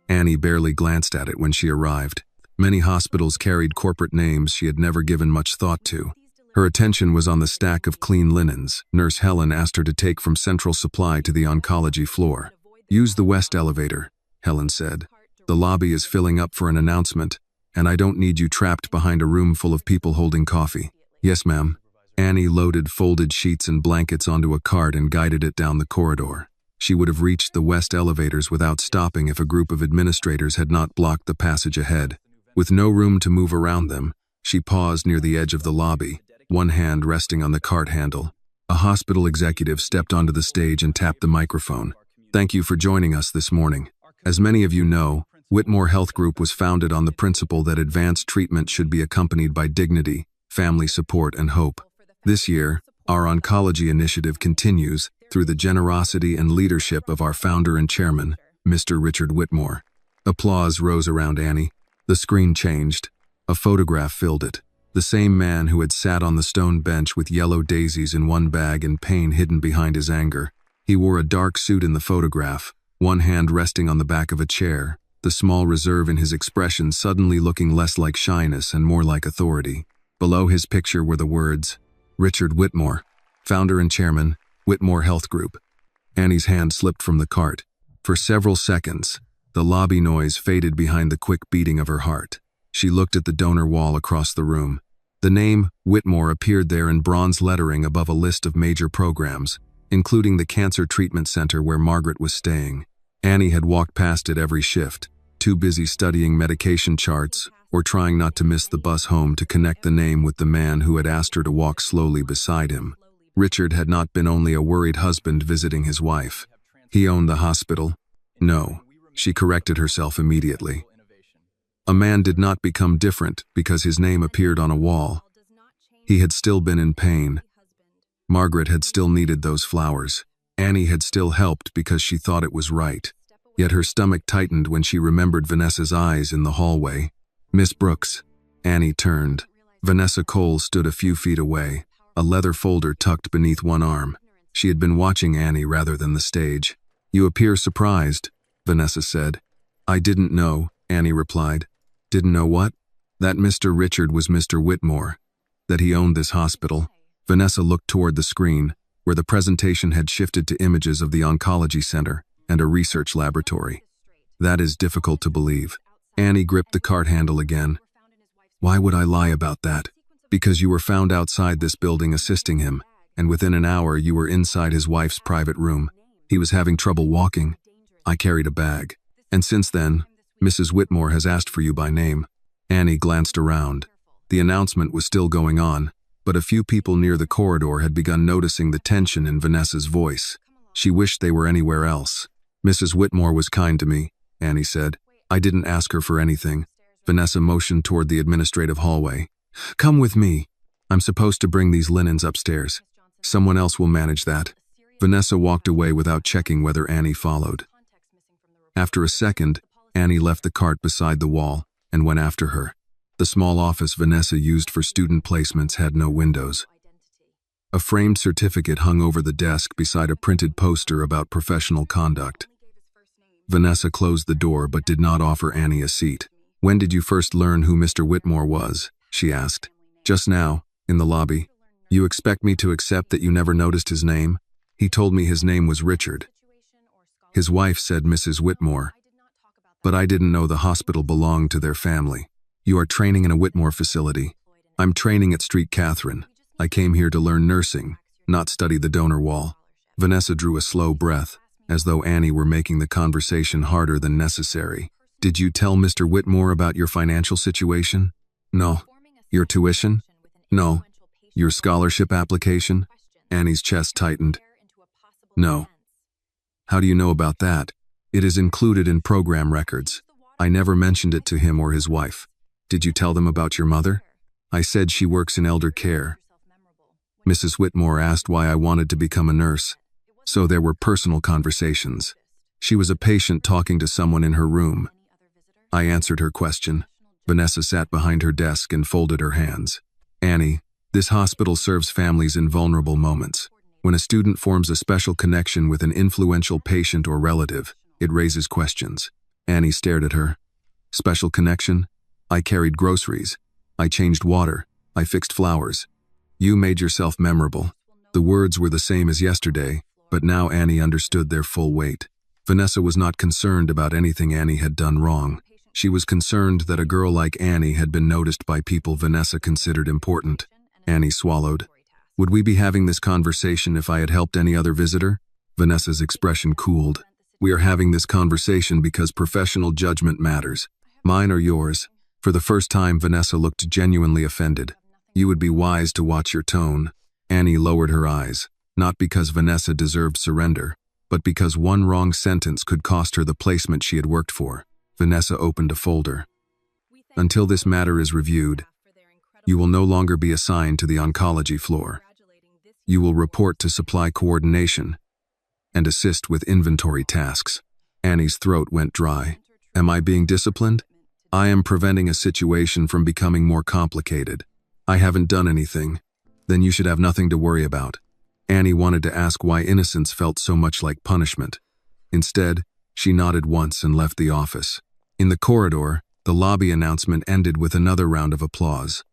Speaker 1: Annie barely glanced at it when she arrived. Many hospitals carried corporate names she had never given much thought to. Her attention was on the stack of clean linens Nurse Helen asked her to take from Central Supply to the oncology floor. Use the west elevator, Helen said. The lobby is filling up for an announcement, and I don't need you trapped behind a room full of people holding coffee. Yes, ma'am. Annie loaded folded sheets and blankets onto a cart and guided it down the corridor. She would have reached the west elevators without stopping if a group of administrators had not blocked the passage ahead. With no room to move around them, she paused near the edge of the lobby, one hand resting on the cart handle. A hospital executive stepped onto the stage and tapped the microphone. Thank you for joining us this morning. As many of you know, Whitmore Health Group was founded on the principle that advanced treatment should be accompanied by dignity, family support, and hope. This year, Our oncology initiative continues through the generosity and leadership of our founder and chairman, Mr. Richard Whitmore. Applause rose around Annie. The screen changed. A photograph filled it. The same man who had sat on the stone bench with yellow daisies in one bag and pain hidden behind his anger. He wore a dark suit in the photograph, one hand resting on the back of a chair, the small reserve in his expression suddenly looking less like shyness and more like authority. Below his picture were the words, Richard Whitmore, founder and chairman, Whitmore Health Group. Annie's hand slipped from the cart. For several seconds, the lobby noise faded behind the quick beating of her heart. She looked at the donor wall across the room. The name, Whitmore, appeared there in bronze lettering above a list of major programs, including the cancer treatment center where Margaret was staying. Annie had walked past it every shift, too busy studying medication charts or trying not to miss the bus home to connect the name with the man who had asked her to walk slowly beside him. Richard had not been only a worried husband visiting his wife. He owned the hospital. No, she corrected herself immediately. A man did not become different because his name appeared on a wall. He had still been in pain. Margaret had still needed those flowers. Annie had still helped because she thought it was right. Yet her stomach tightened when she remembered Vanessa's eyes in the hallway. Miss Brooks. Annie turned. Vanessa Cole stood a few feet away, a leather folder tucked beneath one arm. She had been watching Annie rather than the stage. You appear surprised, Vanessa said. I didn't know, Annie replied. Didn't know what? That Mr. Richard was Mr. Whitmore. That he owned this hospital. Vanessa looked toward the screen, where the presentation had shifted to images of the oncology center and a research laboratory. That is difficult to believe. Annie gripped the cart handle again. Why would I lie about that? Because you were found outside this building assisting him, and within an hour you were inside his wife's private room. He was having trouble walking. I carried a bag. And since then, Mrs. Whitmore has asked for you by name. Annie glanced around. The announcement was still going on, but a few people near the corridor had begun noticing the tension in Vanessa's voice. She wished they were anywhere else. Mrs. Whitmore was kind to me, Annie said. I didn't ask her for anything. Vanessa motioned toward the administrative hallway. Come with me. I'm supposed to bring these linens upstairs. Someone else will manage that. Vanessa walked away without checking whether Annie followed. After a second, Annie left the cart beside the wall and went after her. The small office Vanessa used for student placements had no windows. A framed certificate hung over the desk beside a printed poster about professional conduct. Vanessa closed the door but did not offer Annie a seat. When did you first learn who Mr. Whitmore was? She asked. Just now, in the lobby. You expect me to accept that you never noticed his name? He told me his name was Richard. His wife said Mrs. Whitmore. But I didn't know the hospital belonged to their family. You are training in a Whitmore facility. I'm training at Street Catherine. I came here to learn nursing, not study the donor wall. Vanessa drew a slow breath, as though Annie were making the conversation harder than necessary. Did you tell Mr. Whitmore about your financial situation? No. Your tuition? No. Your scholarship application? Annie's chest tightened. No. How do you know about that? It is included in program records. I never mentioned it to him or his wife. Did you tell them about your mother? I said she works in elder care. Mrs. Whitmore asked why I wanted to become a nurse. So there were personal conversations. She was a patient talking to someone in her room. I answered her question. Vanessa sat behind her desk and folded her hands. Annie, this hospital serves families in vulnerable moments. When a student forms a special connection with an influential patient or relative, it raises questions. Annie stared at her. Special connection? I carried groceries. I changed water. I fixed flowers. You made yourself memorable. The words were the same as yesterday, but now Annie understood their full weight. Vanessa was not concerned about anything Annie had done wrong. She was concerned that a girl like Annie had been noticed by people Vanessa considered important. Annie swallowed. Would we be having this conversation if I had helped any other visitor? Vanessa's expression cooled. We are having this conversation because professional judgment matters. Mine or yours? For the first time, Vanessa looked genuinely offended. You would be wise to watch your tone. Annie lowered her eyes, not because Vanessa deserved surrender, but because one wrong sentence could cost her the placement she had worked for. Vanessa opened a folder. Until this matter is reviewed, you will no longer be assigned to the oncology floor. You will report to supply coordination and assist with inventory tasks. Annie's throat went dry. Am I being disciplined? I am preventing a situation from becoming more complicated. I haven't done anything. Then you should have nothing to worry about. Annie wanted to ask why innocence felt so much like punishment. Instead, she nodded once and left the office. In the corridor, the lobby announcement ended with another round of applause.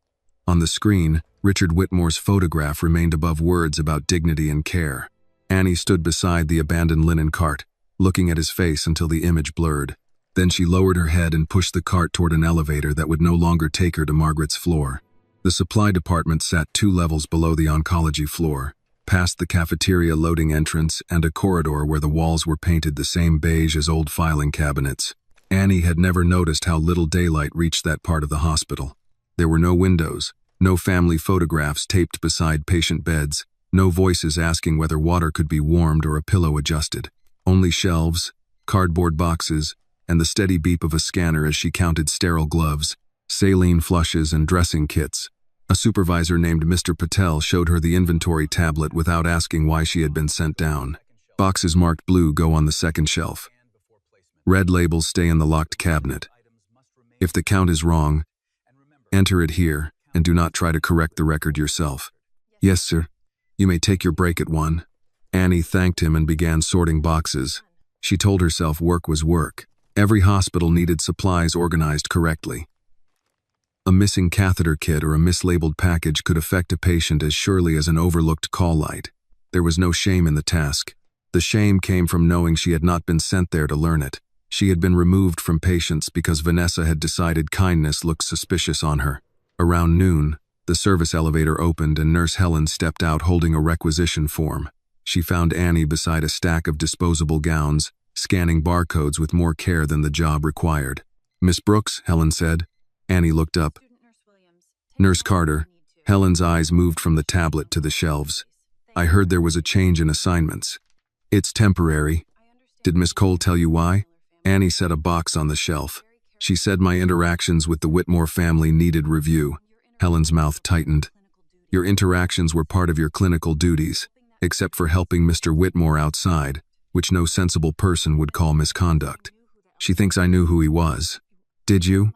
Speaker 1: On the screen, Richard Whitmore's photograph remained above words about dignity and care. Annie stood beside the abandoned linen cart, looking at his face until the image blurred. Then she lowered her head and pushed the cart toward an elevator that would no longer take her to Margaret's floor. The supply department sat 2 levels below the oncology floor, past the cafeteria loading entrance and a corridor where the walls were painted the same beige as old filing cabinets. Annie had never noticed how little daylight reached that part of the hospital. There were no windows, no family photographs taped beside patient beds, no voices asking whether water could be warmed or a pillow adjusted. Only shelves, cardboard boxes, and the steady beep of a scanner as she counted sterile gloves, saline flushes, and dressing kits. A supervisor named Mr. Patel showed her the inventory tablet without asking why she had been sent down. Boxes marked blue go on the second shelf. Red labels stay in the locked cabinet. If the count is wrong, enter it here and do not try to correct the record yourself. Yes, sir. You may take your break at 1. Annie thanked him and began sorting boxes. She told herself work was work. Every hospital needed supplies organized correctly. A missing catheter kit or a mislabeled package could affect a patient as surely as an overlooked call light. There was no shame in the task. The shame came from knowing she had not been sent there to learn it. She had been removed from patients because Vanessa had decided kindness looked suspicious on her. Around noon, the service elevator opened and Nurse Helen stepped out holding a requisition form. She found Annie beside a stack of disposable gowns, scanning barcodes with more care than the job required. Miss Brooks, Helen said. Annie looked up. Nurse Carter. Helen's eyes moved from the tablet to the shelves. I heard there was a change in assignments. It's temporary. Did Miss Cole tell you why? Annie set a box on the shelf. She said my interactions with the Whitmore family needed review. Helen's mouth tightened. Your interactions were part of your clinical duties, except for helping Mr. Whitmore outside, which no sensible person would call misconduct. She thinks I knew who he was. Did you?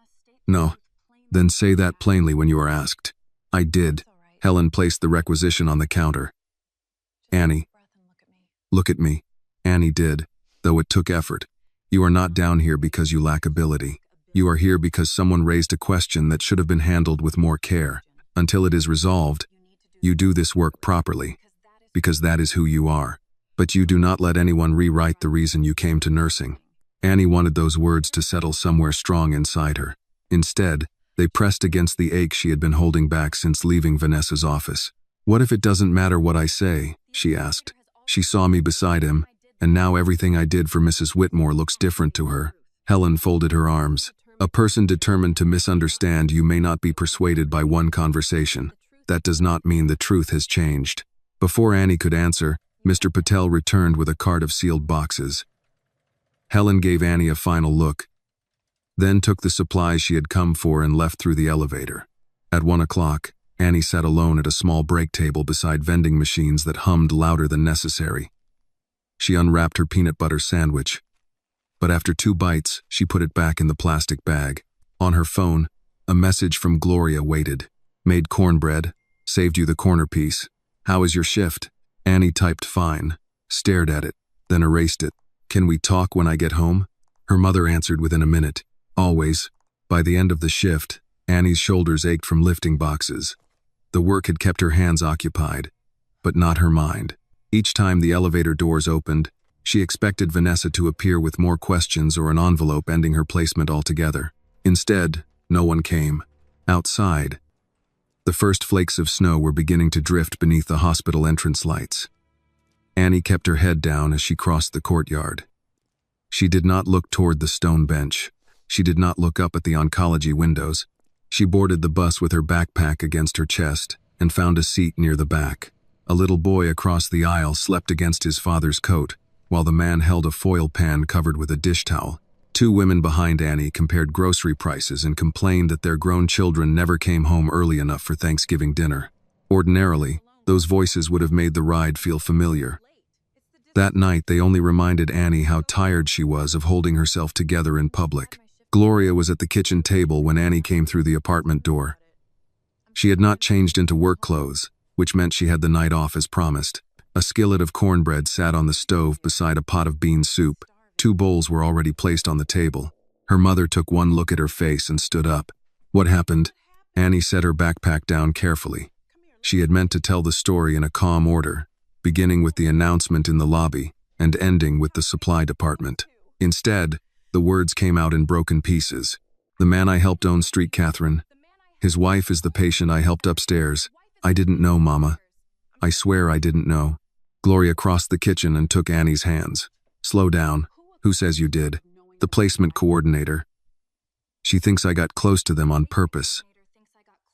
Speaker 1: No. Then say that plainly when you are asked. I did. Helen placed the requisition on the counter. Annie. Look at me. Annie did, though it took effort. You are not down here because you lack ability. You are here because someone raised a question that should have been handled with more care. Until it is resolved, you do this work properly, because that is who you are. But you do not let anyone rewrite the reason you came to nursing. Annie wanted those words to settle somewhere strong inside her. Instead, they pressed against the ache she had been holding back since leaving Vanessa's office. What if it doesn't matter what I say? She asked. She saw me beside him, and now everything I did for Mrs. Whitmore looks different to her. Helen folded her arms. A person determined to misunderstand you may not be persuaded by one conversation. That does not mean the truth has changed. Before Annie could answer, Mr. Patel returned with a cart of sealed boxes. Helen gave Annie a final look, then took the supplies she had come for and left through the elevator. At 1 o'clock, Annie sat alone at a small break table beside vending machines that hummed louder than necessary. She unwrapped her peanut butter sandwich, but after 2 bites, she put it back in the plastic bag. On her phone, a message from Gloria waited. Made cornbread. Saved you the corner piece. How is your shift? Annie typed fine, stared at it, then erased it. Can we talk when I get home? Her mother answered within a minute. Always. By the end of the shift, Annie's shoulders ached from lifting boxes. The work had kept her hands occupied, but not her mind. Each time the elevator doors opened, she expected Vanessa to appear with more questions or an envelope ending her placement altogether. Instead, no one came. Outside, the first flakes of snow were beginning to drift beneath the hospital entrance lights. Annie kept her head down as she crossed the courtyard. She did not look toward the stone bench. She did not look up at the oncology windows. She boarded the bus with her backpack against her chest and found a seat near the back. A little boy across the aisle slept against his father's coat, while the man held a foil pan covered with a dish towel. 2 women behind Annie compared grocery prices and complained that their grown children never came home early enough for Thanksgiving dinner. Ordinarily, Those voices would have made the ride feel familiar. That night, they only reminded Annie how tired she was of holding herself together in public. Gloria was at the kitchen table when Annie came through the apartment door. She had not changed into work clothes, which meant she had the night off as promised. A skillet of cornbread sat on the stove beside a pot of bean soup. 2 bowls were already placed on the table. Her mother took one look at her face and stood up. "What happened?" Annie set her backpack down carefully. She had meant to tell the story in a calm order, beginning with the announcement in the lobby and ending with the supply department. Instead, the words came out in broken pieces. "The man I helped own Street Catherine. His wife is the patient I helped upstairs. I didn't know, Mama. I swear I didn't know." Gloria crossed the kitchen and took Annie's hands. "Slow down. Who says you did?" "The placement coordinator. She thinks I got close to them on purpose.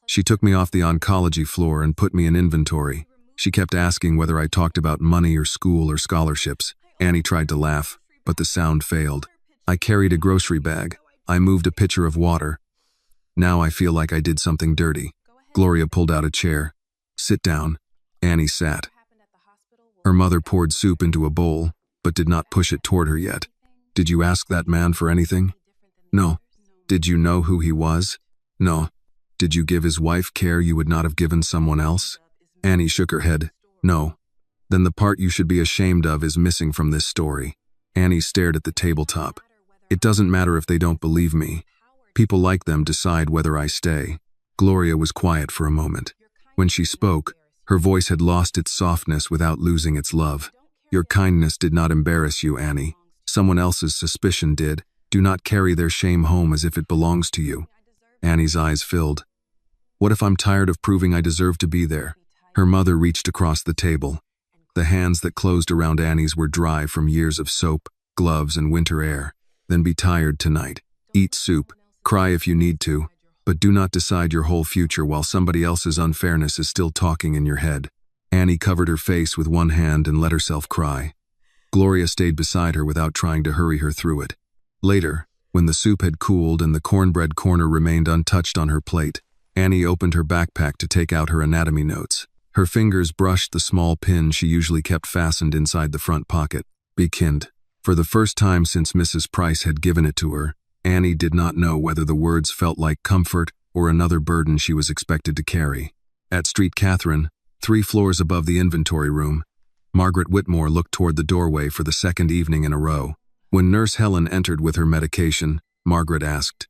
Speaker 1: She took me off the oncology floor and put me in inventory. She kept asking whether I talked about money or school or scholarships." Annie tried to laugh, but the sound failed. "I carried a grocery bag. I moved a pitcher of water. Now I feel like I did something dirty." Gloria pulled out a chair. "Sit down." Annie sat. Her mother poured soup into a bowl, but did not push it toward her yet. "Did you ask that man for anything?" "No." "Did you know who he was?" "No." "Did you give his wife care you would not have given someone else?" Annie shook her head. "No." "Then the part you should be ashamed of is missing from this story." Annie stared at the tabletop. "It doesn't matter if they don't believe me. People like them decide whether I stay." Gloria was quiet for a moment. When she spoke, her voice had lost its softness without losing its love. "Your kindness did not embarrass you, Annie. Someone else's suspicion did. Do not carry their shame home as if it belongs to you." Annie's eyes filled. "What if I'm tired of proving I deserve to be there?" Her mother reached across the table. The hands that closed around Annie's were dry from years of soap, gloves, and winter air. "Then be tired tonight. Eat soup. Cry if you need to. But do not decide your whole future while somebody else's unfairness is still talking in your head." Annie covered her face with one hand and let herself cry. Gloria stayed beside her without trying to hurry her through it. Later, when the soup had cooled and the cornbread corner remained untouched on her plate, Annie opened her backpack to take out her anatomy notes. Her fingers brushed the small pin she usually kept fastened inside the front pocket. "Billionaire." For the first time since Mrs. Price had given it to her, Annie did not know whether the words felt like comfort or another burden she was expected to carry. At Street Catherine, 3 floors above the inventory room, Margaret Whitmore looked toward the doorway for the second evening in a row. When Nurse Helen entered with her medication, Margaret asked,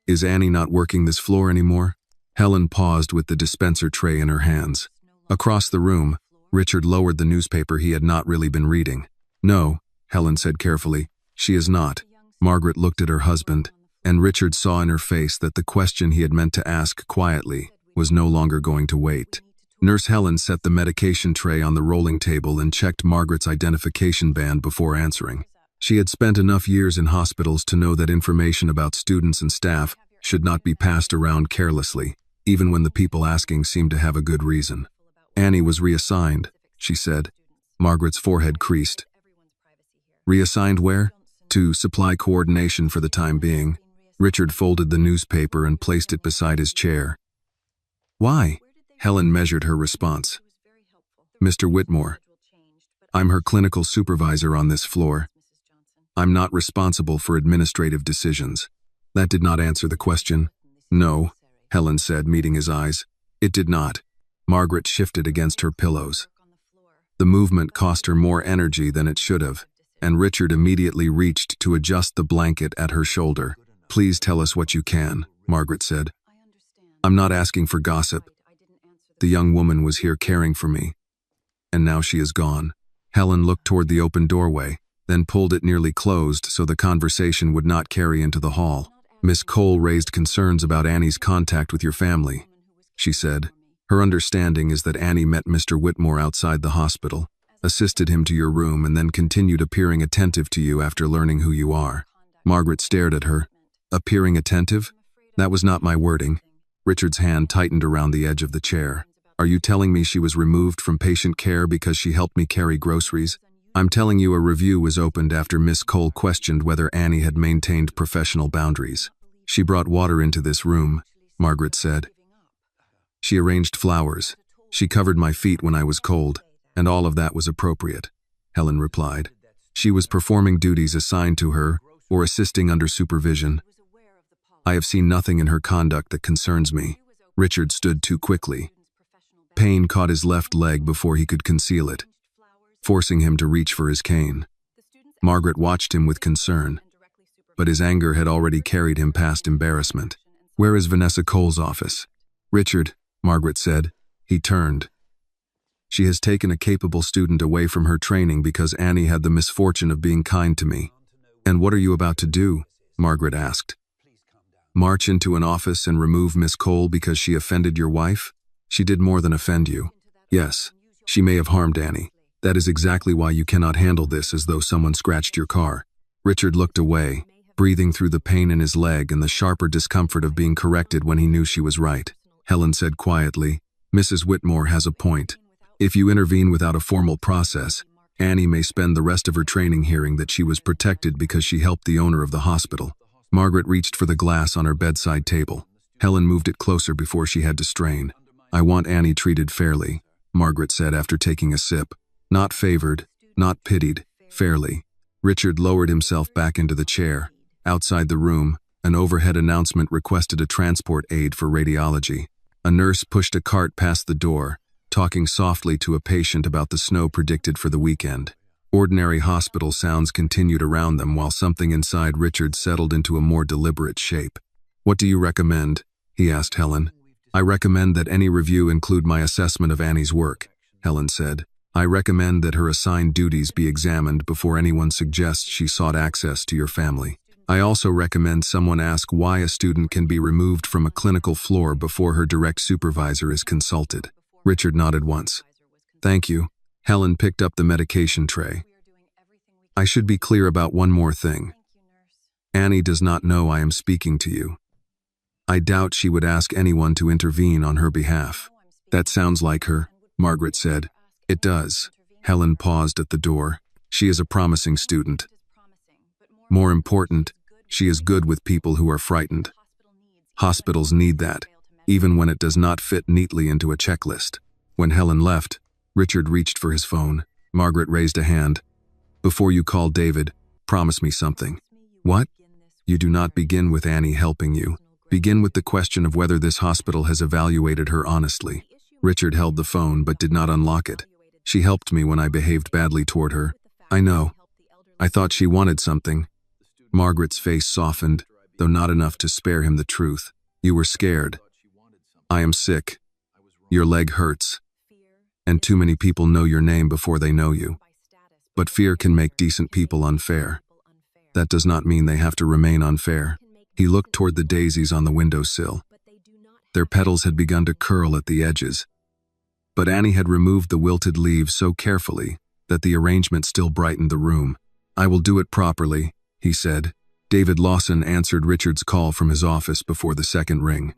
Speaker 1: "Is Annie not working this floor anymore?" Helen paused with the dispenser tray in her hands. Across the room, Richard lowered the newspaper he had not really been reading. "No," Helen said carefully, "she is not." Margaret looked at her husband, and Richard saw in her face that the question he had meant to ask quietly was no longer going to wait. Nurse Helen set the medication tray on the rolling table and checked Margaret's identification band before answering. She had spent enough years in hospitals to know that information about students and staff should not be passed around carelessly, even when the people asking seemed to have a good reason. "Annie was reassigned," she said. Margaret's forehead creased. "Reassigned where?" "To supply coordination for the time being." Richard folded the newspaper and placed it beside his chair. "Why?" Helen measured her response. "Mr. Whitmore. I'm her clinical supervisor on this floor. I'm not responsible for administrative decisions." That did not answer the question. "No," Helen said, meeting his eyes. "It did not." Margaret shifted against her pillows. The movement cost her more energy than it should have, and Richard immediately reached to adjust the blanket at her shoulder. "Please tell us what you can," Margaret said. "I'm not asking for gossip. The young woman was here caring for me, and now she is gone." Helen looked toward the open doorway, then pulled it nearly closed so the conversation would not carry into the hall. "Miss Cole raised concerns about Annie's contact with your family," she said. "Her understanding is that Annie met Mr. Whitmore outside the hospital, assisted him to your room, and then continued appearing attentive to you after learning who you are." Margaret stared at her. "Appearing attentive? That was not my wording." Richard's hand tightened around the edge of the chair. "Are you telling me she was removed from patient care because she helped me carry groceries?" "I'm telling you a review was opened after Miss Cole questioned whether Annie had maintained professional boundaries. She brought water into this room," Margaret said. "She arranged flowers. She covered my feet when I was cold, and all of that was appropriate, Helen replied. She was performing duties assigned to her or assisting under supervision. I have seen nothing in her conduct that concerns me. Richard stood too quickly. Pain caught his left leg before he could conceal it, forcing him to reach for his cane. Margaret watched him with concern, but his anger had already carried him past embarrassment. "Where is Vanessa Cole's office?" "Richard," Margaret said. He turned. "She has taken a capable student away from her training because Annie had the misfortune of being kind to me." "And what are you about to do?" Margaret asked. "March into an office and remove Miss Cole because she offended your wife? She did more than offend you. Yes, she may have harmed Annie. That is exactly why you cannot handle this as though someone scratched your car." Richard looked away, breathing through the pain in his leg and the sharper discomfort of being corrected when he knew she was right. Helen said quietly, "Mrs. Whitmore has a point. If you intervene without a formal process, Annie may spend the rest of her training hearing that she was protected because she helped the owner of the hospital." Margaret reached for the glass on her bedside table. Helen moved it closer before she had to strain. "I want Annie treated fairly," Margaret said after taking a sip. "Not favored, not pitied, fairly." Richard lowered himself back into the chair. Outside the room, an overhead announcement requested a transport aid for radiology. A nurse pushed a cart past the door, talking softly to a patient about the snow predicted for the weekend. Ordinary hospital sounds continued around them while something inside Richard settled into a more deliberate shape. "What do you recommend?" he asked Helen. "I recommend that any review include my assessment of Annie's work," Helen said. "I recommend that her assigned duties be examined before anyone suggests she sought access to your family. I also recommend someone ask why a student can be removed from a clinical floor before her direct supervisor is consulted." Richard nodded once. "Thank you." Helen picked up the medication tray. "I should be clear about one more thing. Annie does not know I am speaking to you. I doubt she would ask anyone to intervene on her behalf." "That sounds like her," Margaret said. "It does." Helen paused at the door. "She is a promising student. More important, she is good with people who are frightened. Hospitals need that, even when it does not fit neatly into a checklist." When Helen left, Richard reached for his phone. Margaret raised a hand. "Before you call David, promise me something." "What?" "You do not begin with Annie helping you. Begin with the question of whether this hospital has evaluated her honestly." Richard held the phone but did not unlock it. "She helped me when I behaved badly toward her." "I know. I thought she wanted something." Margaret's face softened, though not enough to spare him the truth. "You were scared. I am sick. Your leg hurts. And too many people know your name before they know you. But fear can make decent people unfair. That does not mean they have to remain unfair." He looked toward the daisies on the windowsill. Their petals had begun to curl at the edges. But Annie had removed the wilted leaves so carefully that the arrangement still brightened the room. "I will do it properly," he said. David Lawson answered Richard's call from his office before the second ring.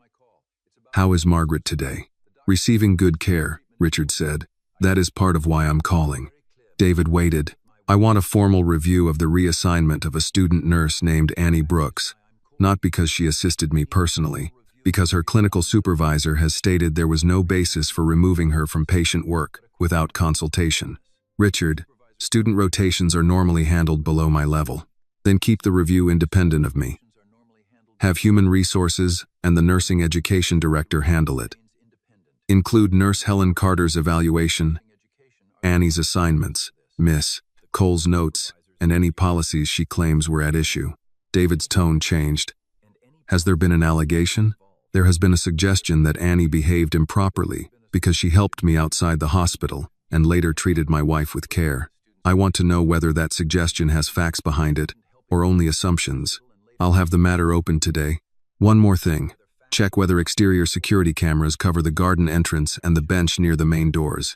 Speaker 1: "How is Margaret today?" "Receiving good care," Richard said. "That is part of why I'm calling." David waited. "I want a formal review of the reassignment of a student nurse named Annie Brooks. Not because she assisted me personally, because her clinical supervisor has stated there was no basis for removing her from patient work without consultation." "Richard, student rotations are normally handled below my level. Then keep the review independent of me. Have Human Resources and the Nursing Education Director handle it. Include Nurse Helen Carter's evaluation, Annie's assignments, Miss Cole's notes, and any policies she claims were at issue." David's tone changed. "Has there been an allegation?" "There has been a suggestion that Annie behaved improperly because she helped me outside the hospital and later treated my wife with care. I want to know whether that suggestion has facts behind it or only assumptions. I'll have the matter opened today. One more thing. Check whether exterior security cameras cover the garden entrance and the bench near the main doors.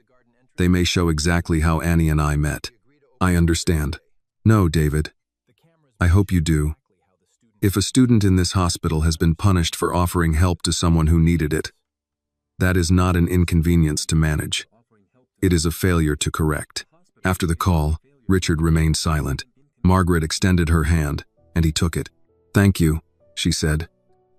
Speaker 1: They may show exactly how Annie and I met." "I understand." "No, David. I hope you do. If a student in this hospital has been punished for offering help to someone who needed it, that is not an inconvenience to manage. It is a failure to correct." After the call, Richard remained silent. Margaret extended her hand, and he took it. "Thank you," she said.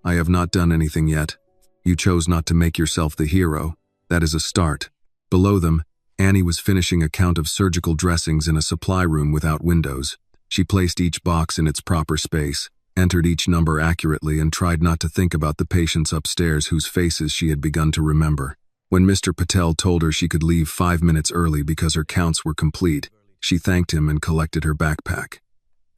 Speaker 1: "I have not done anything yet. You chose not to make yourself the hero. That is a start. Below them, Annie was finishing a count of surgical dressings in a supply room without windows. She placed each box in its proper space, entered each number accurately, and tried not to think about the patients upstairs whose faces she had begun to remember. When Mr. Patel told her she could leave 5 minutes early because her counts were complete, she thanked him and collected her backpack.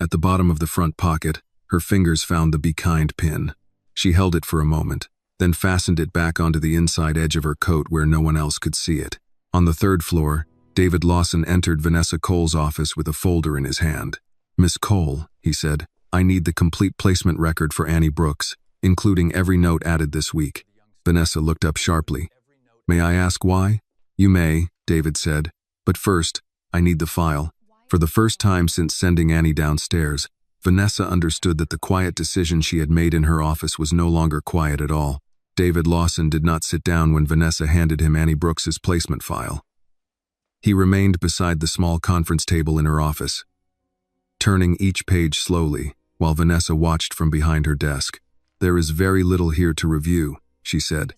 Speaker 1: At the bottom of the front pocket, her fingers found the Be Kind pin. She held it for a moment, then fastened it back onto the inside edge of her coat where no one else could see it. On the 3rd floor, David Lawson entered Vanessa Cole's office with a folder in his hand. "Miss Cole," he said, "I need the complete placement record for Annie Brooks, including every note added this week." Vanessa looked up sharply. "May I ask why?" "You may," David said, "but first, I need the file." For the first time since sending Annie downstairs, Vanessa understood that the quiet decision she had made in her office was no longer quiet at all. David Lawson did not sit down when Vanessa handed him Annie Brooks's placement file. He remained beside the small conference table in her office, turning each page slowly, while Vanessa watched from behind her desk. "There is very little here to review," she said.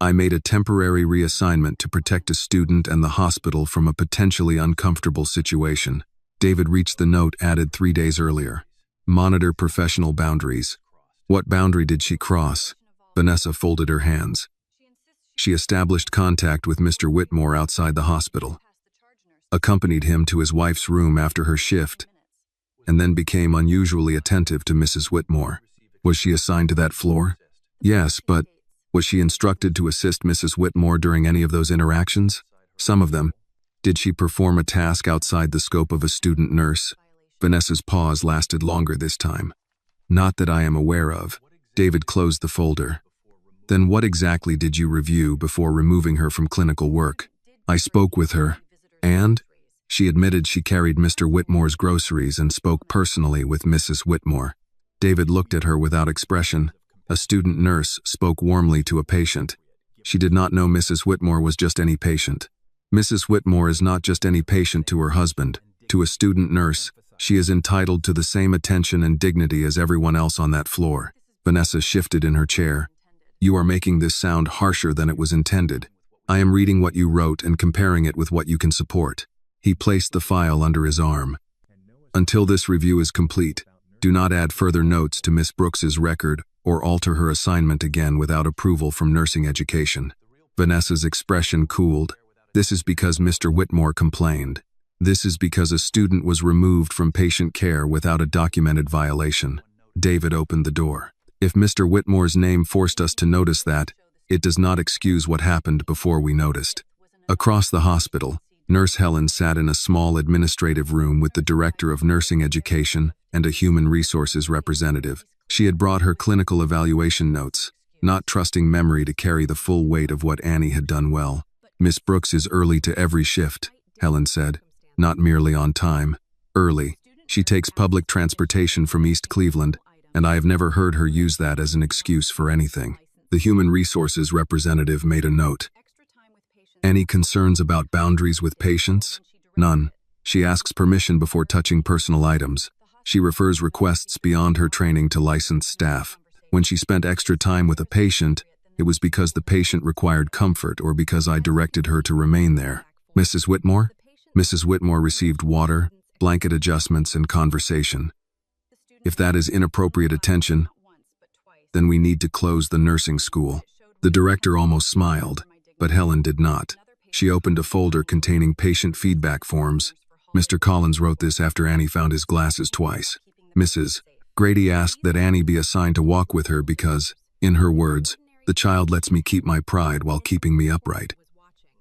Speaker 1: "I made a temporary reassignment to protect a student and the hospital from a potentially uncomfortable situation." David reached the note added 3 days earlier. "Monitor professional boundaries." What boundary did she cross? Vanessa folded her hands. She established contact with Mr. Whitmore outside the hospital, accompanied him to his wife's room after her shift, and then became unusually attentive to Mrs. Whitmore. Was she assigned to that floor? Yes, but was she instructed to assist Mrs. Whitmore during any of those interactions? Some of them. Did she perform a task outside the scope of a student nurse? Vanessa's pause lasted longer this time. "Not that I am aware of." David closed the folder. "Then what exactly did you review before removing her from clinical work?" "I spoke with her, and she admitted she carried Mr. Whitmore's groceries and spoke personally with Mrs. Whitmore." David looked at her without expression. A student nurse spoke warmly to a patient. She did not know Mrs. Whitmore was just any patient. Mrs. Whitmore is not just any patient to her husband. To a student nurse, she is entitled to the same attention and dignity as everyone else on that floor. Vanessa shifted in her chair. "You are making this sound harsher than it was intended. I am reading what you wrote and comparing it with what you can support." He placed the file under his arm. "Until this review is complete, do not add further notes to Miss Brooks's record or alter her assignment again without approval from nursing education." Vanessa's expression cooled. "This is because Mr. Whitmore complained. This is because a student was removed from patient care without a documented violation." David opened the door. "If Mr. Whitmore's name forced us to notice that, it does not excuse what happened before we noticed." Across the hospital, Nurse Helen sat in a small administrative room with the director of nursing education and a human resources representative. She had brought her clinical evaluation notes, not trusting memory to carry the full weight of what Annie had done well. "Miss Brooks is early to every shift," Helen said. "Not merely on time. Early. She takes public transportation from East Cleveland, and I have never heard her use that as an excuse for anything." The human resources representative made a note. "Any concerns about boundaries with patients?" "None. She asks permission before touching personal items. She refers requests beyond her training to licensed staff. When she spent extra time with a patient, it was because the patient required comfort or because I directed her to remain there." "Mrs. Whitmore?" "Mrs. Whitmore received water, blanket adjustments, and conversation. If that is inappropriate attention, then we need to close the nursing school." The director almost smiled, but Helen did not. She opened a folder containing patient feedback forms. "Mr. Collins wrote this after Annie found his glasses twice. Mrs. Grady asked that Annie be assigned to walk with her because, in her words, the child lets me keep my pride while keeping me upright."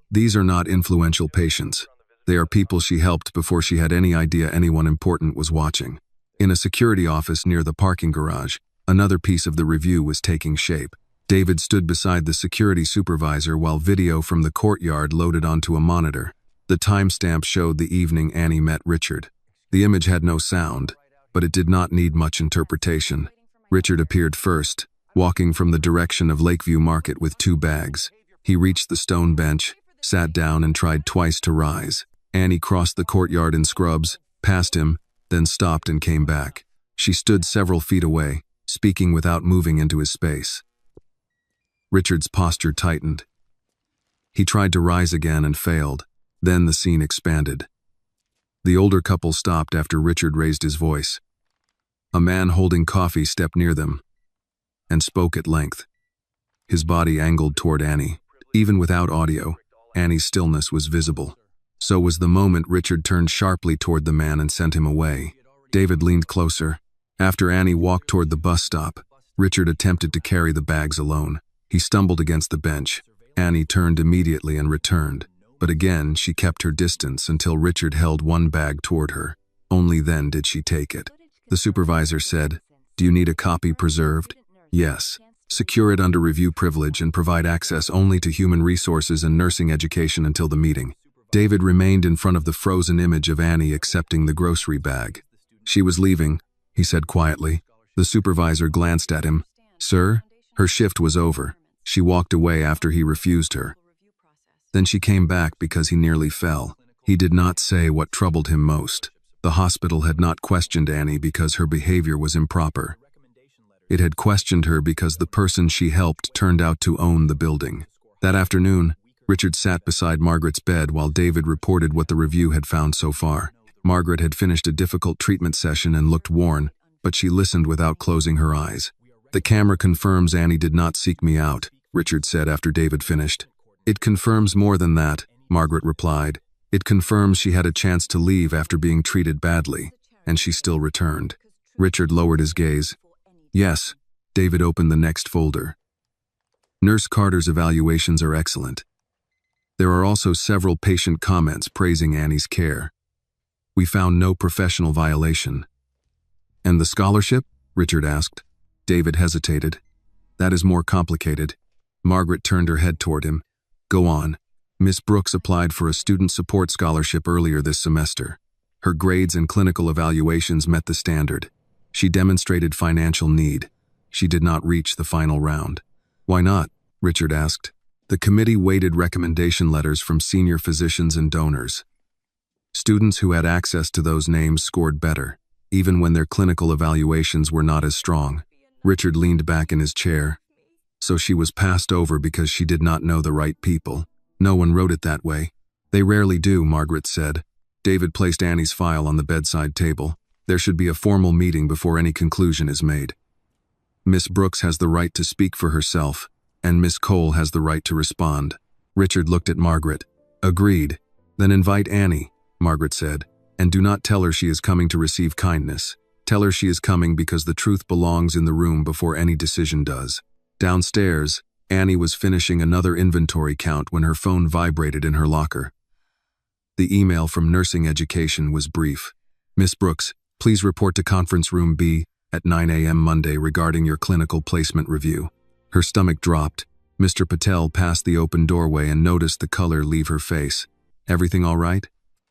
Speaker 1: These are not influential patients. They are people she helped before she had any idea anyone important was watching. In a security office near the parking garage, another piece of the review was taking shape. David stood beside the security supervisor while video from the courtyard loaded onto a monitor. The timestamp showed the evening Annie met Richard. The image had no sound, but it did not need much interpretation. Richard appeared first, walking from the direction of Lakeview Market with 2 bags. He reached the stone bench, sat down, and tried twice to rise. Annie crossed the courtyard in scrubs, passed him, then stopped and came back. She stood several feet away, speaking without moving into his space. Richard's posture tightened. He tried to rise again and failed. Then the scene expanded. The older couple stopped after Richard raised his voice. A man holding coffee stepped near them and spoke at length. His body angled toward Annie. Even without audio, Annie's stillness was visible. So was the moment Richard turned sharply toward the man and sent him away. David leaned closer. After Annie walked toward the bus stop, Richard attempted to carry the bags alone. He stumbled against the bench. Annie turned immediately and returned, but again she kept her distance until Richard held one bag toward her. Only then did she take it. The supervisor said, "Do you need a copy preserved?" "Yes. Secure it under review privilege and provide access only to human resources and nursing education until the meeting." David remained in front of the frozen image of Annie accepting the grocery bag. "She was leaving," he said quietly. The supervisor glanced at him. "Sir, her shift was over. She walked away after he refused her. Then she came back because he nearly fell." He did not say what troubled him most. The hospital had not questioned Annie because her behavior was improper. It had questioned her because the person she helped turned out to own the building. That afternoon, Richard sat beside Margaret's bed while David reported what the review had found so far. Margaret had finished a difficult treatment session and looked worn, but she listened without closing her eyes. "The camera confirms Annie did not seek me out," Richard said after David finished. "It confirms more than that," Margaret replied. "It confirms she had a chance to leave after being treated badly, and she still returned." Richard lowered his gaze. "Yes." David opened the next folder. "Nurse Carter's evaluations are excellent. There are also several patient comments praising Annie's care. We found no professional violation." "And the scholarship?" Richard asked. David hesitated. "That is more complicated." Margaret turned her head toward him. "Go on. Miss Brooks applied for a student support scholarship earlier this semester. Her grades and clinical evaluations met the standard. She demonstrated financial need. She did not reach the final round." "Why not?" Richard asked. "The committee weighted recommendation letters from senior physicians and donors. Students who had access to those names scored better, even when their clinical evaluations were not as strong." Richard leaned back in his chair. "So she was passed over because she did not know the right people." "No one wrote it that way." "They rarely do," Margaret said. David placed Annie's file on the bedside table. "There should be a formal meeting before any conclusion is made. Miss Brooks has the right to speak for herself, and Miss Cole has the right to respond." Richard looked at Margaret. "Agreed. Then invite Annie," Margaret said, "and do not tell her she is coming to receive kindness. Tell her she is coming because the truth belongs in the room before any decision does." Downstairs, Annie was finishing another inventory count when her phone vibrated in her locker. The email from nursing education was brief. "Miss Brooks, please report to conference room B at 9 a.m. Monday regarding your clinical placement review." Her stomach dropped. Mr. Patel passed the open doorway and noticed the color leave her face. "Everything all right?"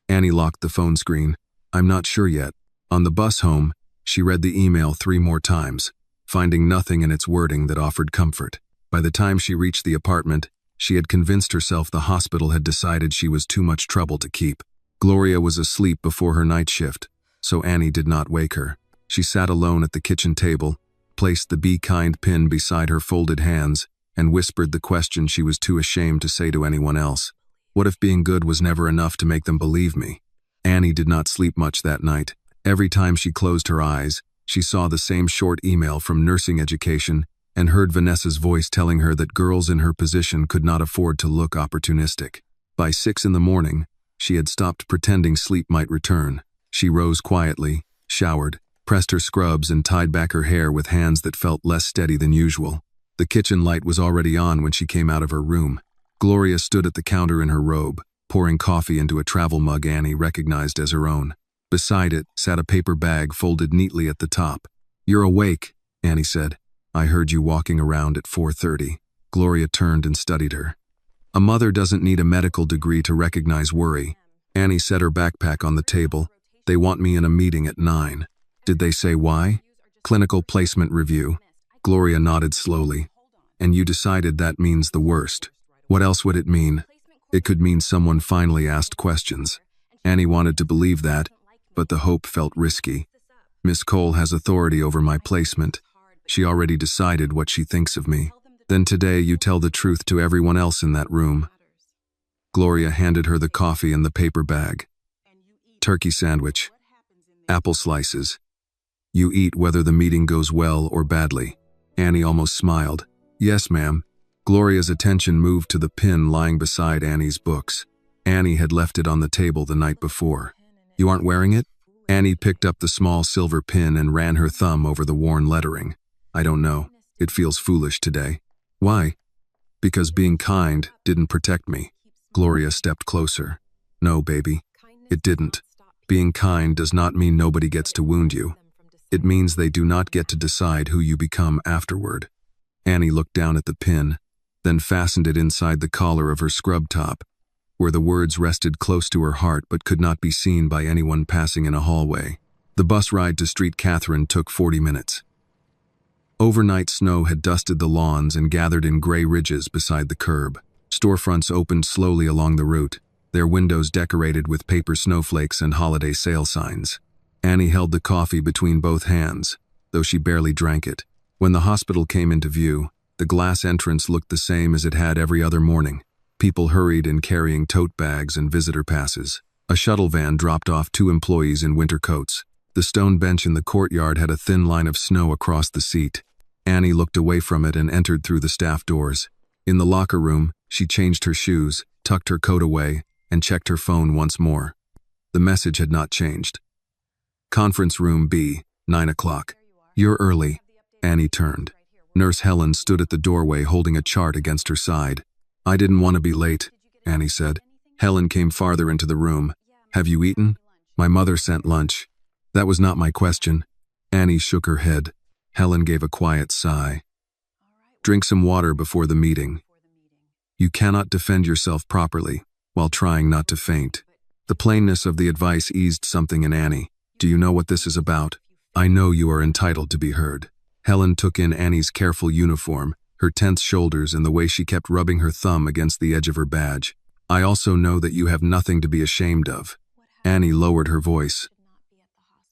Speaker 1: Annie locked the phone screen. "I'm not sure yet." On the bus home, she read the email 3 more times, finding nothing in its wording that offered comfort. By the time she reached the apartment, she had convinced herself the hospital had decided she was too much trouble to keep. Gloria was asleep before her night shift, so Annie did not wake her. She sat alone at the kitchen table, placed the "Be Kind" pin beside her folded hands, and whispered the question she was too ashamed to say to anyone else. What if being good was never enough to make them believe me? Annie did not sleep much that night. Every time she closed her eyes, she saw the same short email from nursing education and heard Vanessa's voice telling her that girls in her position could not afford to look opportunistic. By 6 in the morning, she had stopped pretending sleep might return. She rose quietly, showered, pressed her scrubs and tied back her hair with hands that felt less steady than usual. The kitchen light was already on when she came out of her room. Gloria stood at the counter in her robe, pouring coffee into a travel mug Annie recognized as her own. Beside it sat a paper bag folded neatly at the top. "You're awake," Annie said. "I heard you walking around at 4:30. Gloria turned and studied her. "A mother doesn't need a medical degree to recognize worry." Annie set her backpack on the table. "They want me in a meeting at 9. Did they say why?" "Clinical placement review." Gloria nodded slowly. "And you decided that means the worst. What else would it mean?" "It could mean someone finally asked questions." Annie wanted to believe that, but the hope felt risky. "Miss Cole has authority over my placement. She already decided what she thinks of me. Then today you tell the truth to everyone else in that room." Gloria handed her the coffee and the paper bag. Turkey sandwich. Apple slices. You eat whether the meeting goes well or badly. Annie almost smiled. Yes, ma'am. Gloria's attention moved to the pin lying beside Annie's books. Annie had left it on the table the night before. You aren't wearing it? Annie picked up the small silver pin and ran her thumb over the worn lettering. I don't know. It feels foolish today. Why? Because being kind didn't protect me. Gloria stepped closer. No, baby. It didn't. Being kind does not mean nobody gets to wound you. It means they do not get to decide who you become afterward. Annie looked down at the pin, then fastened it inside the collar of her scrub top, where the words rested close to her heart but could not be seen by anyone passing in a hallway. The bus ride to Street Catherine took 40 minutes. Overnight snow had dusted the lawns and gathered in gray ridges beside the curb. Storefronts opened slowly along the route, their windows decorated with paper snowflakes and holiday sale signs. Annie held the coffee between both hands, though she barely drank it. When the hospital came into view, the glass entrance looked the same as it had every other morning. People hurried in carrying tote bags and visitor passes. A shuttle van dropped off 2 employees in winter coats. The stone bench in the courtyard had a thin line of snow across the seat. Annie looked away from it and entered through the staff doors. In the locker room, she changed her shoes, tucked her coat away, and checked her phone once more. The message had not changed. Conference room B, 9 o'clock. You're early. Annie turned. Nurse Helen stood at the doorway holding a chart against her side. I didn't want to be late, Annie said. Helen came farther into the room. Have you eaten? My mother sent lunch. That was not my question. Annie shook her head. Helen gave a quiet sigh. Drink some water before the meeting. You cannot defend yourself properly while trying not to faint. The plainness of the advice eased something in Annie. Do you know what this is about? I know you are entitled to be heard. Helen took in Annie's careful uniform, her tense shoulders, and the way she kept rubbing her thumb against the edge of her badge. I also know that you have nothing to be ashamed of. Annie lowered her voice.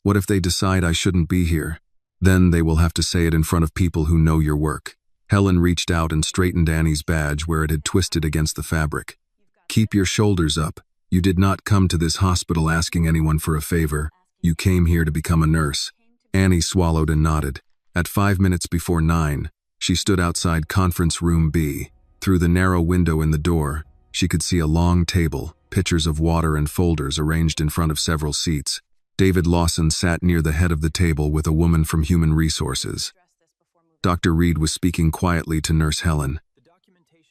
Speaker 1: What if they decide I shouldn't be here? Then they will have to say it in front of people who know your work. Helen reached out and straightened Annie's badge where it had twisted against the fabric. Keep your shoulders up. You did not come to this hospital asking anyone for a favor. You came here to become a nurse. Annie swallowed and nodded. At 5 minutes before 9, she stood outside conference room B. Through the narrow window in the door, she could see a long table, pitchers of water and folders arranged in front of several seats. David Lawson sat near the head of the table with a woman from Human Resources. Dr. Reed was speaking quietly to Nurse Helen.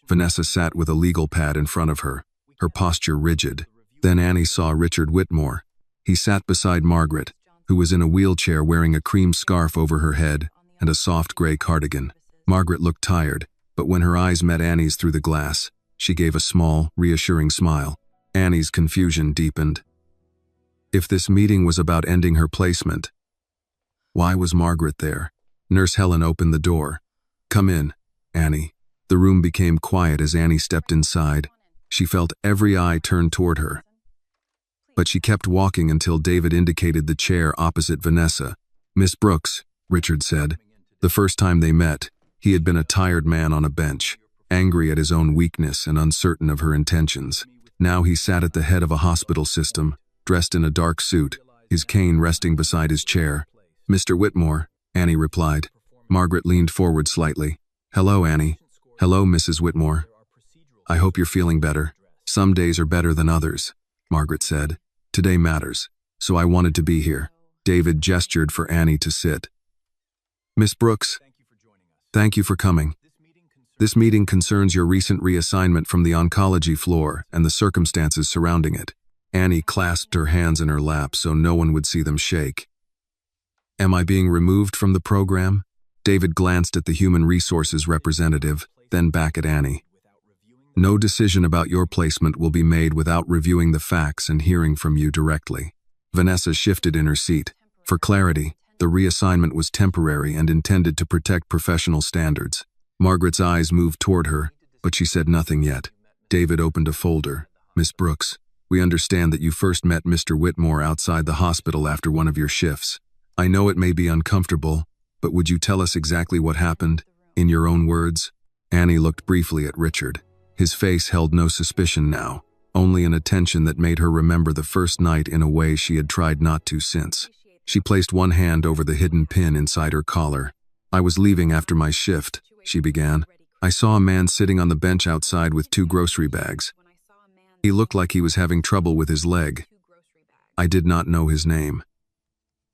Speaker 1: Vanessa sat with a legal pad in front of her, her posture rigid. Then Annie saw Richard Whitmore. He sat beside Margaret, who was in a wheelchair wearing a cream scarf over her head and a soft gray cardigan. Margaret looked tired, but when her eyes met Annie's through the glass, she gave a small, reassuring smile. Annie's confusion deepened. If this meeting was about ending her placement, why was Margaret there? Nurse Helen opened the door. Come in, Annie. The room became quiet as Annie stepped inside. She felt every eye turned toward her. But she kept walking until David indicated the chair opposite Vanessa. Miss Brooks, Richard said. The first time they met, he had been a tired man on a bench, angry at his own weakness and uncertain of her intentions. Now he sat at the head of a hospital system, dressed in a dark suit, his cane resting beside his chair. Mr. Whitmore, Annie replied. Margaret leaned forward slightly. Hello, Annie. Hello, Mrs. Whitmore. I hope you're feeling better. Some days are better than others, Margaret said. Today matters, so I wanted to be here. David gestured for Annie to sit. Miss Brooks, thank you for coming. This meeting concerns your recent reassignment from the oncology floor and the circumstances surrounding it. Annie clasped her hands in her lap so no one would see them shake. Am I being removed from the program? David glanced at the Human Resources representative, then back at Annie. No decision about your placement will be made without reviewing the facts and hearing from you directly. Vanessa shifted in her seat. For clarity, the reassignment was temporary and intended to protect professional standards. Margaret's eyes moved toward her, but she said nothing yet. David opened a folder. Miss Brooks, we understand that you first met Mr. Whitmore outside the hospital after one of your shifts. I know it may be uncomfortable, but would you tell us exactly what happened, in your own words? Annie looked briefly at Richard. His face held no suspicion now. only an attention that made her remember the first night in a way she had tried not to since. She placed one hand over the hidden pin inside her collar. "I was leaving after my shift," she began. "I saw a man sitting on the bench outside with 2 grocery bags. He looked like he was having trouble with his leg. I did not know his name.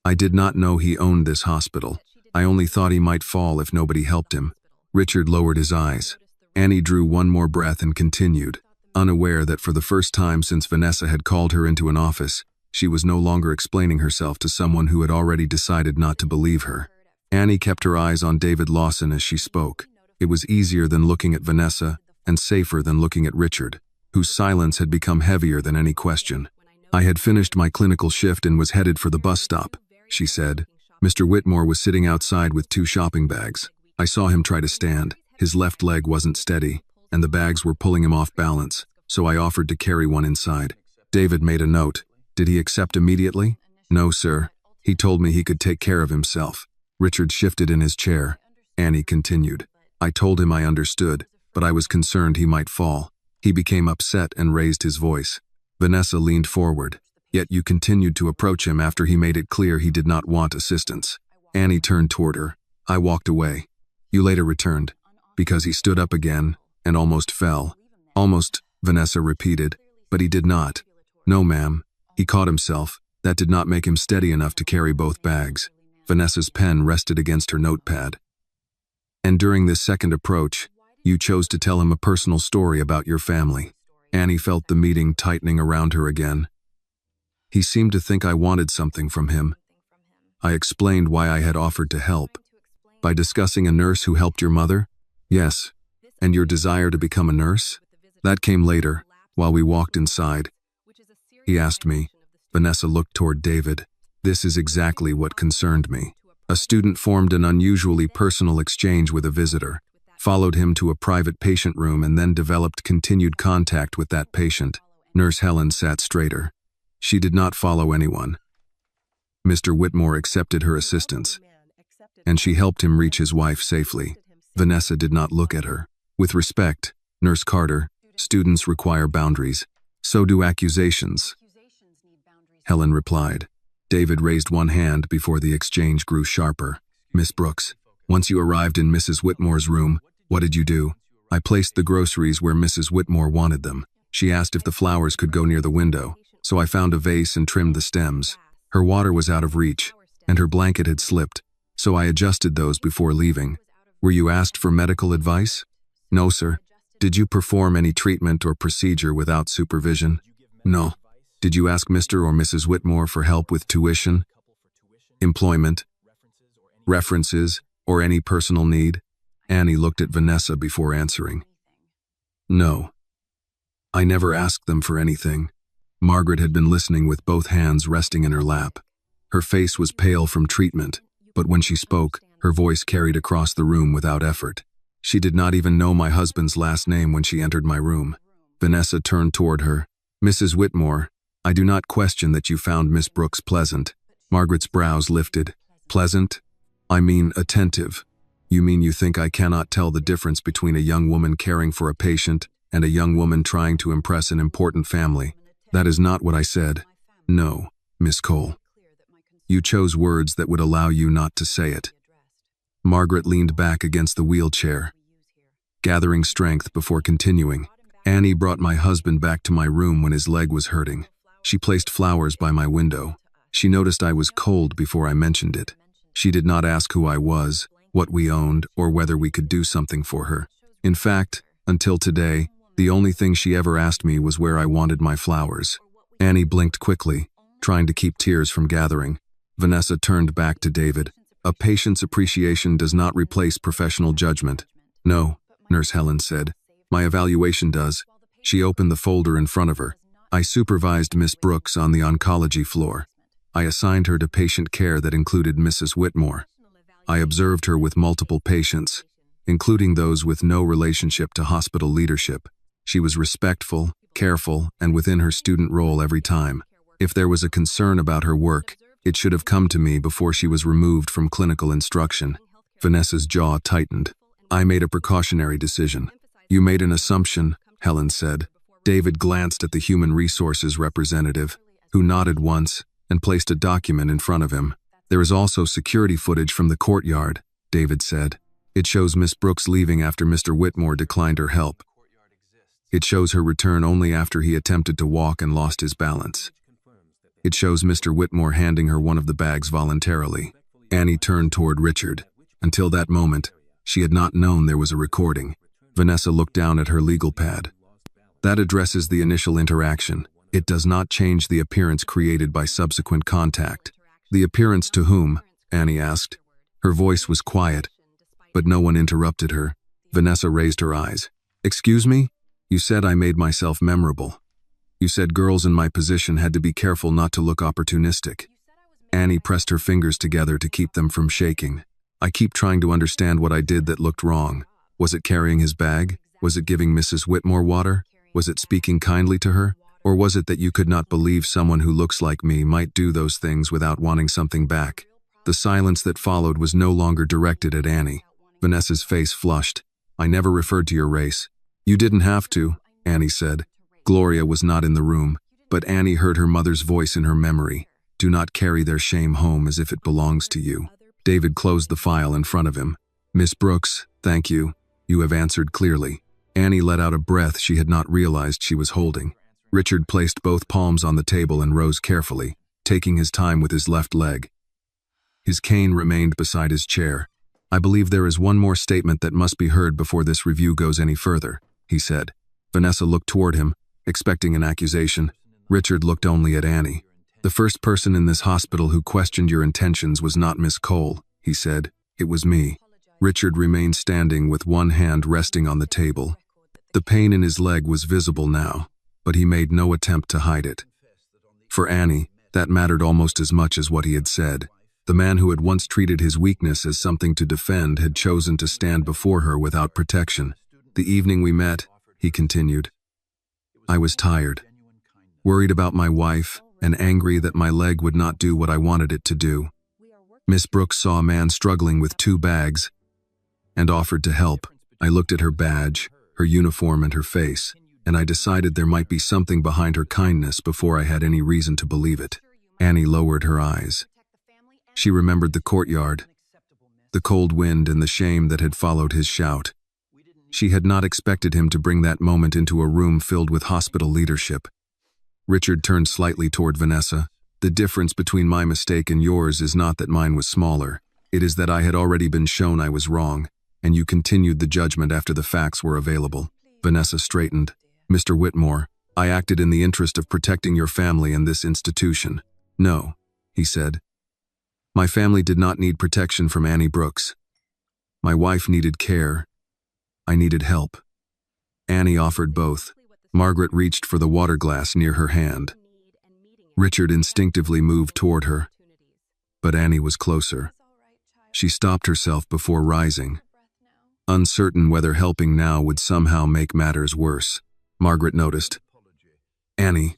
Speaker 1: I did not know he owned this hospital. I only thought he might fall if nobody helped him." Richard lowered his eyes. Annie drew one more breath and continued, unaware that for the first time since Vanessa had called her into an office, she was no longer explaining herself to someone who had already decided not to believe her. Annie kept her eyes on David Lawson as she spoke. It was easier than looking at Vanessa and safer than looking at Richard, whose silence had become heavier than any question. "I had finished my clinical shift and was headed for the bus stop," she said. "Mr. Whitmore was sitting outside with 2 shopping bags. I saw him try to stand. His left leg wasn't steady, and the bags were pulling him off balance, so I offered to carry one inside." David made a note. "Did he accept immediately?" "No, sir. He told me he could take care of himself." Richard shifted in his chair. Annie continued. "I told him I understood, but I was concerned he might fall. He became upset and raised his voice." Vanessa leaned forward. "Yet you continued to approach him after he made it clear he did not want assistance." Annie turned toward her. "I walked away. You later returned." "Because he stood up again and almost fell." "Almost," Vanessa repeated, "but he did not." "No, ma'am. He caught himself. That did not make him steady enough to carry both bags." Vanessa's pen rested against her notepad. "And during this second approach, you chose to tell him a personal story about your family." Annie felt the meeting tightening around her again. "He seemed to think I wanted something from him. I explained why I had offered to help. By discussing a nurse who helped your mother?" "Yes. And your desire to become a nurse?" "That came later, while we walked inside. He asked me." Vanessa looked toward David. "This is exactly what concerned me. A student formed an unusually personal exchange with a visitor, followed him to a private patient room, and then developed continued contact with that patient." Nurse Helen sat straighter. "She did not follow anyone. Mr. Whitmore accepted her assistance, and she helped him reach his wife safely." Vanessa did not look at her. "With respect, Nurse Carter, students require boundaries. So do accusations," Helen replied. David raised one hand before the exchange grew sharper. "Miss Brooks, once you arrived in Mrs. Whitmore's room, what did you do?" "I placed the groceries where Mrs. Whitmore wanted them. She asked if the flowers could go near the window, so I found a vase and trimmed the stems. Her water was out of reach, and her blanket had slipped, so I adjusted those before leaving." "Were you asked for medical advice?" "No, sir." "Did you perform any treatment or procedure without supervision?" "No." "Did you ask Mr. or Mrs. Whitmore for help with tuition, employment, references, or any personal need?" Annie looked at Vanessa before answering. "No. I never asked them for anything." Margaret had been listening with both hands resting in her lap. Her face was pale from treatment, but when she spoke, her voice carried across the room without effort. "She did not even know my husband's last name when she entered my room." Vanessa turned toward her. "Mrs. Whitmore, I do not question that you found Miss Brooks pleasant." Margaret's brows lifted. "Pleasant? I mean attentive. You mean you think I cannot tell the difference between a young woman caring for a patient and a young woman trying to impress an important family?" "That is not what I said." "No, Miss Cole. You chose words that would allow you not to say it." Margaret leaned back against the wheelchair, gathering strength before continuing. "Annie brought my husband back to my room when his leg was hurting. She placed flowers by my window. She noticed I was cold before I mentioned it. She did not ask who I was, what we owned, or whether we could do something for her. In fact, until today, the only thing she ever asked me was where I wanted my flowers." Annie blinked quickly, trying to keep tears from gathering. Vanessa turned back to David. "A patient's appreciation does not replace professional judgment." "No," Nurse Helen said. "My evaluation does." She opened the folder in front of her. "I supervised Miss Brooks on the oncology floor. I assigned her to patient care that included Mrs. Whitmore. I observed her with multiple patients, including those with no relationship to hospital leadership. She was respectful, careful, and within her student role every time. If there was a concern about her work, it should have come to me before she was removed from clinical instruction." Vanessa's jaw tightened. "I made a precautionary decision." "You made an assumption," Helen said. David glanced at the human resources representative, who nodded once and placed a document in front of him. "There is also security footage from the courtyard," David said. "It shows Miss Brooks leaving after Mr. Whitmore declined her help. It shows her return only after he attempted to walk and lost his balance. It shows Mr. Whitmore handing her one of the bags voluntarily." Annie turned toward Richard. Until that moment, she had not known there was a recording. Vanessa looked down at her legal pad. "That addresses the initial interaction. It does not change the appearance created by subsequent contact." "The appearance to whom?" Annie asked. Her voice was quiet, but no one interrupted her. Vanessa raised her eyes. "Excuse me? You said I made myself memorable. You said girls in my position had to be careful not to look opportunistic." Annie pressed her fingers together to keep them from shaking. "I keep trying to understand what I did that looked wrong. Was it carrying his bag? Was it giving Mrs. Whitmore water? Was it speaking kindly to her? Or was it that you could not believe someone who looks like me might do those things without wanting something back?" The silence that followed was no longer directed at Annie. Vanessa's face flushed. "I never referred to your race." "You didn't have to," Annie said. Gloria was not in the room, but Annie heard her mother's voice in her memory. "Do not carry their shame home as if it belongs to you." David closed the file in front of him. "Miss Brooks, thank you. You have answered clearly." Annie let out a breath she had not realized she was holding. Richard placed both palms on the table and rose carefully, taking his time with his left leg. His cane remained beside his chair. "I believe there is one more statement that must be heard before this review goes any further," he said. Vanessa looked toward him, expecting an accusation. Richard looked only at Annie. "The first person in this hospital who questioned your intentions was not Miss Cole," he said. "It was me." Richard remained standing with one hand resting on the table. The pain in his leg was visible now, but he made no attempt to hide it. For Annie, that mattered almost as much as what he had said. The man who had once treated his weakness as something to defend had chosen to stand before her without protection. "The evening we met," he continued, "I was tired, worried about my wife, and angry that my leg would not do what I wanted it to do. Miss Brooks saw a man struggling with 2 bags and offered to help. I looked at her badge, her uniform, and her face, and I decided there might be something behind her kindness before I had any reason to believe it." Annie lowered her eyes. She remembered the courtyard, the cold wind, and the shame that had followed his shout. She had not expected him to bring that moment into a room filled with hospital leadership. Richard turned slightly toward Vanessa. "The difference between my mistake and yours is not that mine was smaller. It is that I had already been shown I was wrong, and you continued the judgment after the facts were available." Vanessa straightened. "Mr. Whitmore, I acted in the interest of protecting your family and this institution." "No," he said. "My family did not need protection from Annie Brooks. My wife needed care. I needed help." Annie offered both. Margaret reached for the water glass near her hand. Richard instinctively moved toward her, but Annie was closer. She stopped herself before rising, uncertain whether helping now would somehow make matters worse. Margaret noticed. "Annie,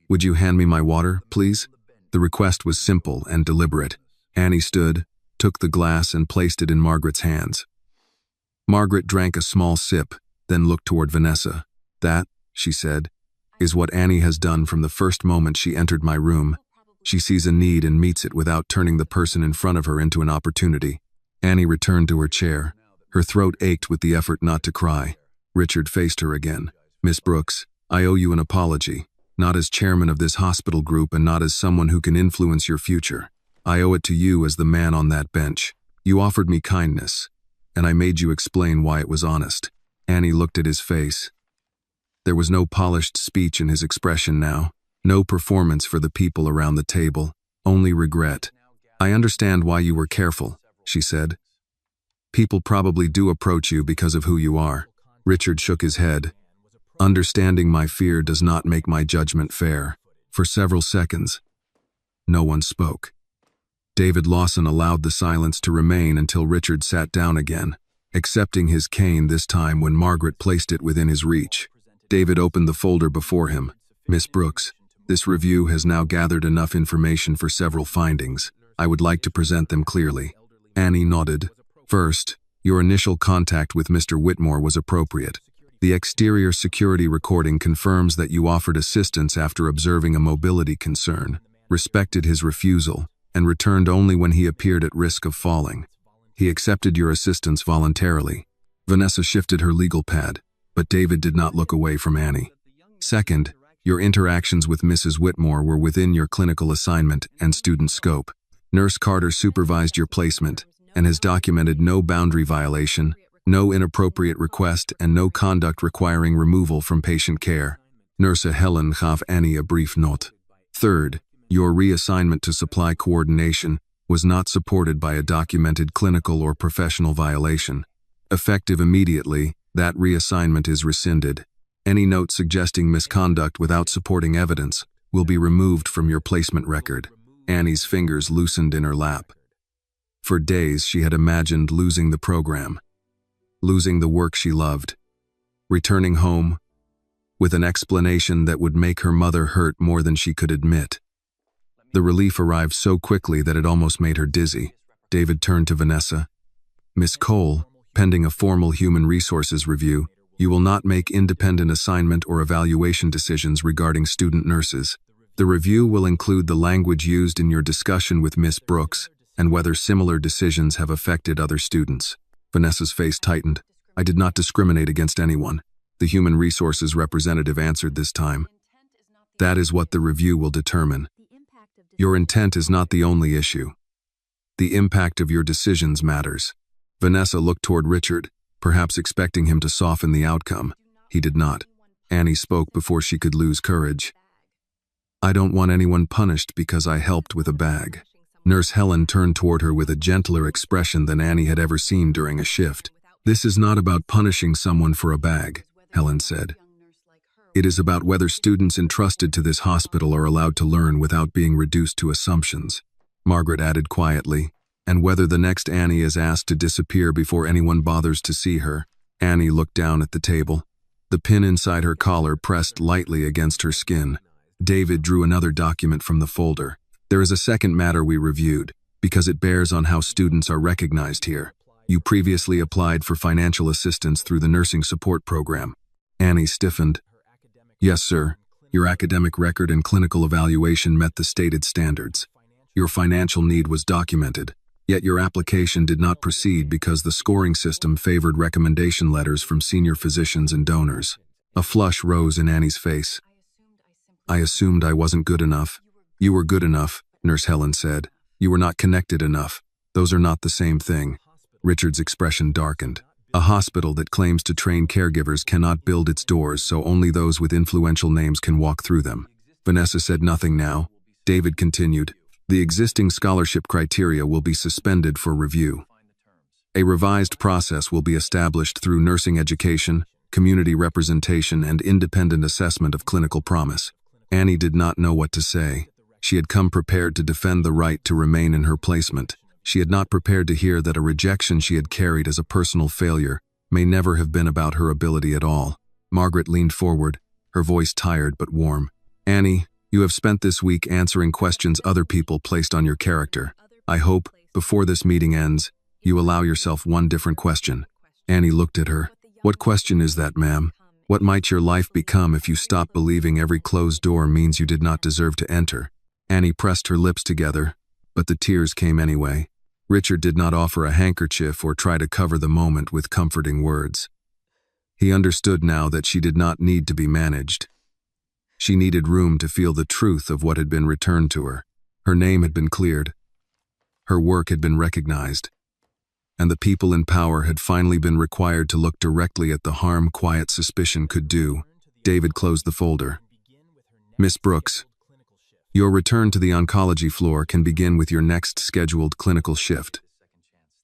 Speaker 1: would you hand me my water, please?" The request was simple and deliberate. Annie stood, took the glass, and placed it in Margaret's hands. Margaret drank a small sip, then looked toward Vanessa. "That," she said, "is what Annie has done from the first moment she entered my room. She sees a need and meets it without turning the person in front of her into an opportunity." Annie returned to her chair. Her throat ached with the effort not to cry. Richard faced her again. "Miss Brooks, I owe you an apology. Not as chairman of this hospital group and not as someone who can influence your future. I owe it to you as the man on that bench. You offered me kindness, and I made you explain why it was honest." Annie looked at his face. There was no polished speech in his expression now, no performance for the people around the table, only regret. "I understand why you were careful," she said. "People probably do approach you because of who you are." Richard shook his head. "Understanding my fear does not make my judgment fair." For several seconds, no one spoke. David Lawson allowed the silence to remain until Richard sat down again, accepting his cane this time when Margaret placed it within his reach. David opened the folder before him. "Miss Brooks, this review has now gathered enough information for several findings. I would like to present them clearly." Annie nodded. "First, your initial contact with Mr. Whitmore was appropriate. The exterior security recording confirms that you offered assistance after observing a mobility concern, respected his refusal, and returned only when he appeared at risk of falling. He accepted your assistance voluntarily. Vanessa shifted her legal pad, but David did not look away from Annie. Second, your interactions with Mrs. Whitmore were within your clinical assignment and student scope. Nurse Carter supervised your placement and has documented no boundary violation, no inappropriate request, and no conduct requiring removal from patient care. Nurse Helen gave Annie a brief note. Third, your reassignment to supply coordination was not supported by a documented clinical or professional violation. Effective immediately, that reassignment is rescinded. Any note suggesting misconduct without supporting evidence will be removed from your placement record. Annie's fingers loosened in her lap. For days she had imagined losing the program, losing the work she loved, returning home with an explanation that would make her mother hurt more than she could admit. The relief arrived so quickly that it almost made her dizzy. David turned to Vanessa. Miss Cole, pending a formal human resources review, you will not make independent assignment or evaluation decisions regarding student nurses. The review will include the language used in your discussion with Miss Brooks and whether similar decisions have affected other students. Vanessa's face tightened. I did not discriminate against anyone. The human resources representative answered this time. That is what the review will determine. Your intent is not the only issue. The impact of your decisions matters. Vanessa looked toward Richard, perhaps expecting him to soften the outcome. He did not. Annie spoke before she could lose courage. I don't want anyone punished because I helped with a bag. Nurse Helen turned toward her with a gentler expression than Annie had ever seen during a shift. This is not about punishing someone for a bag, Helen said. It is about whether students entrusted to this hospital are allowed to learn without being reduced to assumptions. Margaret added quietly, and whether the next Annie is asked to disappear before anyone bothers to see her. Annie looked down at the table. The pin inside her collar pressed lightly against her skin. David drew another document from the folder. There is a second matter we reviewed, because it bears on how students are recognized here. You previously applied for financial assistance through the nursing support program. Annie stiffened. Yes, sir. Your academic record and clinical evaluation met the stated standards. Your financial need was documented, yet your application did not proceed because the scoring system favored recommendation letters from senior physicians and donors. A flush rose in Annie's face. I assumed I wasn't good enough. You were good enough, Nurse Helen said. You were not connected enough. Those are not the same thing. Richard's expression darkened. A hospital that claims to train caregivers cannot build its doors, so only those with influential names can walk through them. Vanessa said nothing now. David continued. The existing scholarship criteria will be suspended for review. A revised process will be established through nursing education, community representation, and independent assessment of clinical promise. Annie did not know what to say. She had come prepared to defend the right to remain in her placement. She had not prepared to hear that a rejection she had carried as a personal failure may never have been about her ability at all. Margaret leaned forward, her voice tired but warm. Annie, you have spent this week answering questions other people placed on your character. I hope, before this meeting ends, you allow yourself one different question. Annie looked at her. What question is that, ma'am? What might your life become if you stop believing every closed door means you did not deserve to enter? Annie pressed her lips together, but the tears came anyway. Richard did not offer a handkerchief or try to cover the moment with comforting words. He understood now that she did not need to be managed. She needed room to feel the truth of what had been returned to her. Her name had been cleared. Her work had been recognized. And the people in power had finally been required to look directly at the harm quiet suspicion could do. David closed the folder. Miss Brooks, your return to the oncology floor can begin with your next scheduled clinical shift.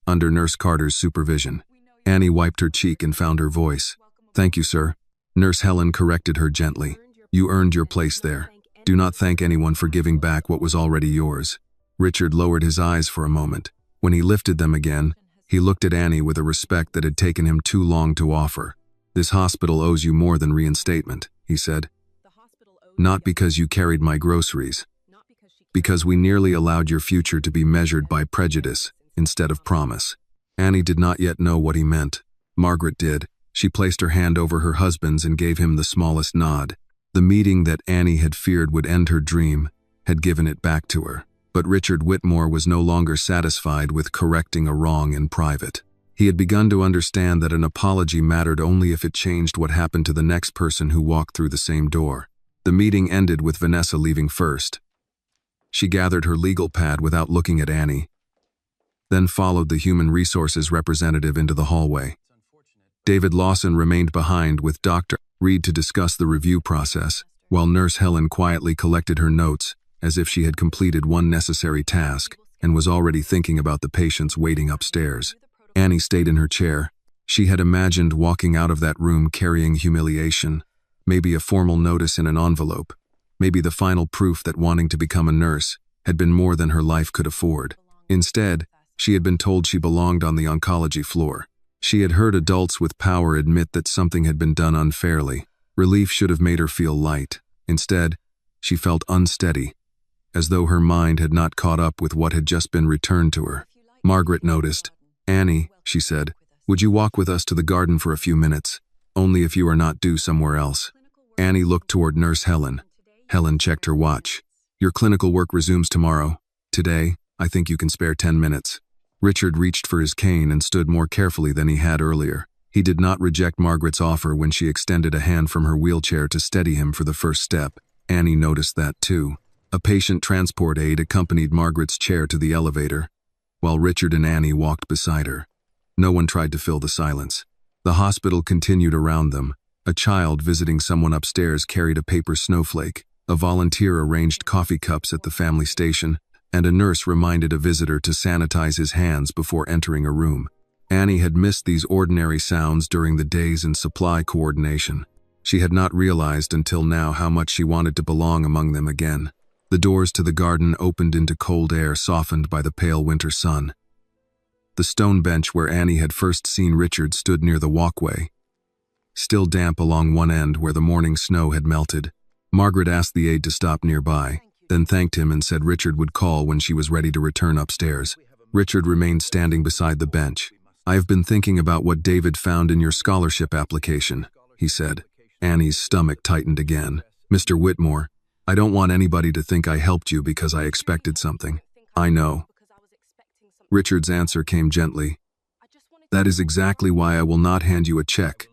Speaker 1: Under Nurse Carter's supervision, Annie wiped her cheek and found her voice. Thank you, sir. Nurse Helen corrected her gently. You earned your place there. Do not thank anyone for giving back what was already yours. Richard lowered his eyes for a moment. When he lifted them again, he looked at Annie with a respect that had taken him too long to offer. This hospital owes you more than reinstatement, he said. Not because you carried my groceries. Because we nearly allowed your future to be measured by prejudice instead of promise. Annie did not yet know what he meant. Margaret did. She placed her hand over her husband's and gave him the smallest nod. The meeting that Annie had feared would end her dream had given it back to her. But Richard Whitmore was no longer satisfied with correcting a wrong in private. He had begun to understand that an apology mattered only if it changed what happened to the next person who walked through the same door. The meeting ended with Vanessa leaving first. She gathered her legal pad without looking at Annie, then followed the human resources representative into the hallway. David Lawson remained behind with Dr. Reed to discuss the review process, while Nurse Helen quietly collected her notes as if she had completed one necessary task and was already thinking about the patients waiting upstairs. Annie stayed in her chair. She had imagined walking out of that room carrying humiliation, maybe a formal notice in an envelope, maybe the final proof that wanting to become a nurse had been more than her life could afford. Instead, she had been told she belonged on the oncology floor. She had heard adults with power admit that something had been done unfairly. Relief should have made her feel light. Instead, she felt unsteady, as though her mind had not caught up with what had just been returned to her. Margaret noticed. "Annie," she said, "would you walk with us to the garden for a few minutes? Only if you are not due somewhere else." Annie looked toward Nurse Helen. Helen checked her watch. "Your clinical work resumes tomorrow. Today, I think you can spare 10 minutes. Richard reached for his cane and stood more carefully than he had earlier. He did not reject Margaret's offer when she extended a hand from her wheelchair to steady him for the first step. Annie noticed that too. A patient transport aide accompanied Margaret's chair to the elevator, while Richard and Annie walked beside her. No one tried to fill the silence. The hospital continued around them. A child visiting someone upstairs carried a paper snowflake. A volunteer arranged coffee cups at the family station, and a nurse reminded a visitor to sanitize his hands before entering a room. Annie had missed these ordinary sounds during the days in supply coordination. She had not realized until now how much she wanted to belong among them again. The doors to the garden opened into cold air softened by the pale winter sun. The stone bench where Annie had first seen Richard stood near the walkway, still damp along one end where the morning snow had melted. Margaret asked the aide to stop nearby, then thanked him and said Richard would call when she was ready to return upstairs. Richard remained standing beside the bench. "I have been thinking about what David found in your scholarship application," he said. Annie's stomach tightened again. "Mr. Whitmore, I don't want anybody to think I helped you because I expected something. I know." Richard's answer came gently. "That is exactly why I will not hand you a check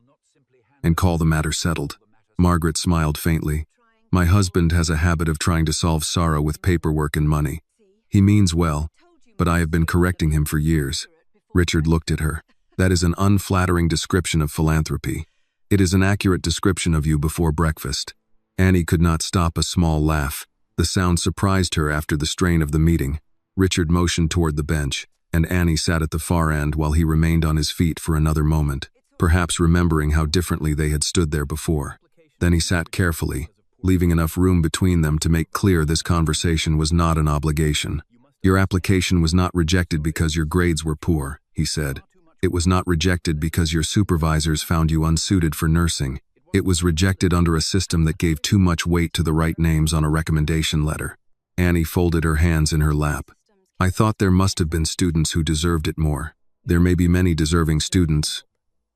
Speaker 1: and call the matter settled." Margaret smiled faintly. "My husband has a habit of trying to solve sorrow with paperwork and money. He means well, but I have been correcting him for years." Richard looked at her. "That is an unflattering description of philanthropy. It is an accurate description of you before breakfast." Annie could not stop a small laugh. The sound surprised her after the strain of the meeting. Richard motioned toward the bench, and Annie sat at the far end while he remained on his feet for another moment, perhaps remembering how differently they had stood there before. Then he sat carefully, leaving enough room between them to make clear this conversation was not an obligation. "Your application was not rejected because your grades were poor," he said. "It was not rejected because your supervisors found you unsuited for nursing. It was rejected under a system that gave too much weight to the right names on a recommendation letter." Annie folded her hands in her lap. "I thought there must have been students who deserved it more." "There may be many deserving students,"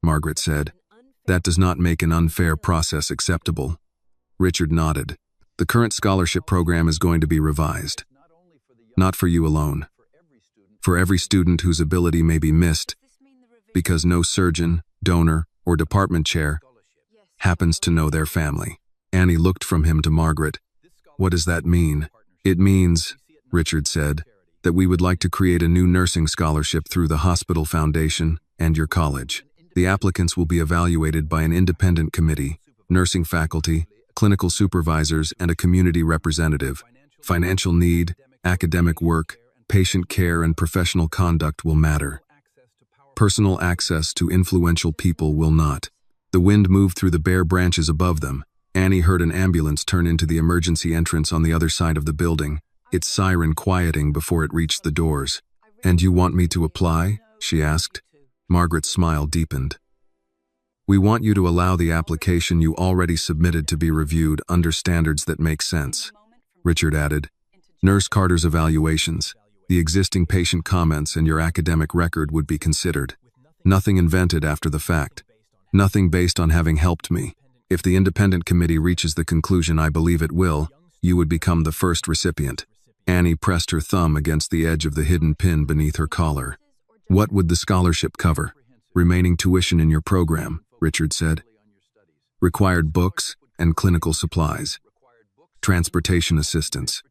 Speaker 1: Margaret said. "That does not make an unfair process acceptable." Richard nodded. "The current scholarship program is going to be revised. Not for you alone. For every student whose ability may be missed, because no surgeon, donor, or department chair happens to know their family." Annie looked from him to Margaret. "What does that mean?" "It means," Richard said, "that we would like to create a new nursing scholarship through the Hospital Foundation and your college. The applicants will be evaluated by an independent committee, nursing faculty, clinical supervisors, and a community representative. Financial need, academic work, patient care, and professional conduct will matter. Personal access to influential people will not." The wind moved through the bare branches above them. Annie heard an ambulance turn into the emergency entrance on the other side of the building, its siren quieting before it reached the doors. "And you want me to apply?" she asked. Margaret's smile deepened. "We want you to allow the application you already submitted to be reviewed under standards that make sense," Richard added. "Nurse Carter's evaluations, the existing patient comments, and your academic record would be considered. Nothing invented after the fact. Nothing based on having helped me. If the independent committee reaches the conclusion I believe it will, you would become the first recipient. Annie pressed her thumb against the edge of the hidden pin beneath her collar. What would the scholarship cover? Remaining tuition in your program, Richard said. Required books and clinical supplies. Transportation assistance.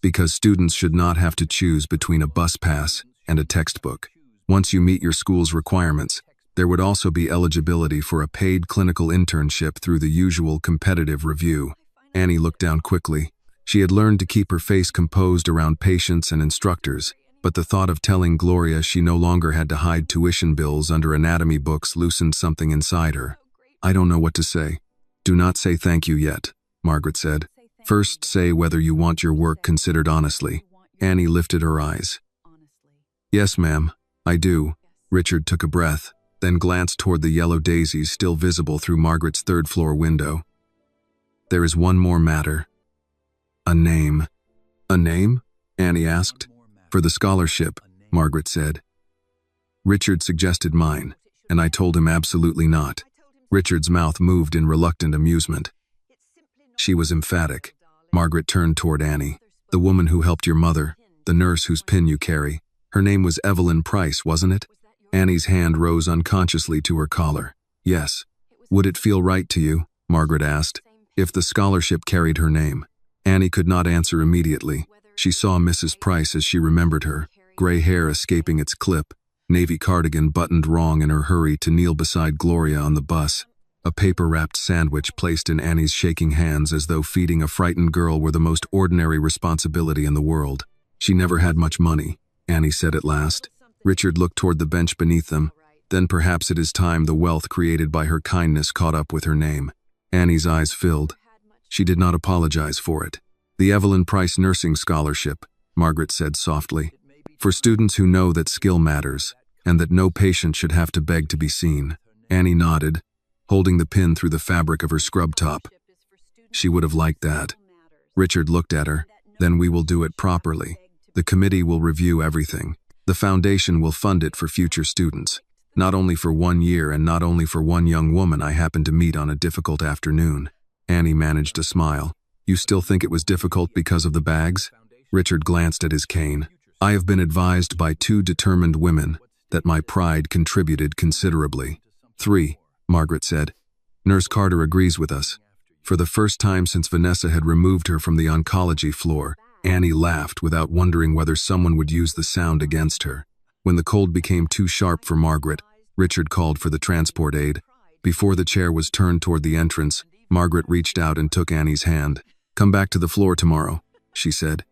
Speaker 1: Because students should not have to choose between a bus pass and a textbook. Once you meet your school's requirements, there would also be eligibility for a paid clinical internship through the usual competitive review. Annie looked down quickly. She had learned to keep her face composed around patients and instructors, but the thought of telling Gloria she no longer had to hide tuition bills under anatomy books loosened something inside her. I don't know what to say. Do not say thank you yet, Margaret said. First say whether you want your work considered honestly. Annie lifted her eyes. Yes, ma'am, I do. Richard took a breath, then glanced toward the yellow daisies still visible through Margaret's third-floor window. There is one more matter. A name. A name? Annie asked. For the scholarship, Margaret said. Richard suggested mine, and I told him absolutely not. Richard's mouth moved in reluctant amusement. She was emphatic. Margaret turned toward Annie. The woman who helped your mother, the nurse whose pin you carry. Her name was Evelyn Price, wasn't it? Annie's hand rose unconsciously to her collar. Yes. Would it feel right to you, Margaret asked, if the scholarship carried her name? Annie could not answer immediately. She saw Mrs. Price as she remembered her, gray hair escaping its clip, navy cardigan buttoned wrong in her hurry to kneel beside Gloria on the bus, a paper-wrapped sandwich placed in Annie's shaking hands as though feeding a frightened girl were the most ordinary responsibility in the world. She never had much money, Annie said at last. Richard looked toward the bench beneath them. Then perhaps it is time the wealth created by her kindness caught up with her name. Annie's eyes filled. She did not apologize for it. The Evelyn Price Nursing Scholarship, Margaret said softly, for students who know that skill matters, and that no patient should have to beg to be seen. Annie nodded, holding the pin through the fabric of her scrub top. She would have liked that. Richard looked at her. Then we will do it properly. The committee will review everything. The foundation will fund it for future students. Not only for 1 year and not only for one young woman I happened to meet on a difficult afternoon. Annie managed a smile. You still think it was difficult because of the bags? Richard glanced at his cane. I have been advised by 2 determined women that my pride contributed considerably. 3, Margaret said. Nurse Carter agrees with us. For the first time since Vanessa had removed her from the oncology floor, Annie laughed without wondering whether someone would use the sound against her. When the cold became too sharp for Margaret, Richard called for the transport aide. Before the chair was turned toward the entrance, Margaret reached out and took Annie's hand. Come back to the floor tomorrow, she said.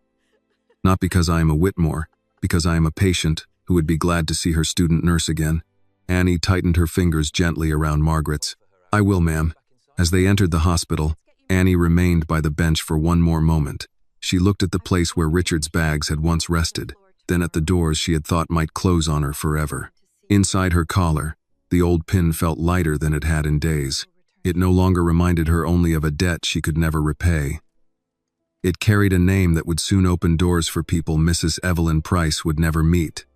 Speaker 1: Not because I am a Whitmore, because I am a patient who would be glad to see her student nurse again. Annie tightened her fingers gently around Margaret's. I will, ma'am. As they entered the hospital, Annie remained by the bench for one more moment. She looked at the place where Richard's bags had once rested, then at the doors she had thought might close on her forever. Inside her collar, the old pin felt lighter than it had in days. It no longer reminded her only of a debt she could never repay. It carried a name that would soon open doors for people Mrs. Evelyn Price would never meet.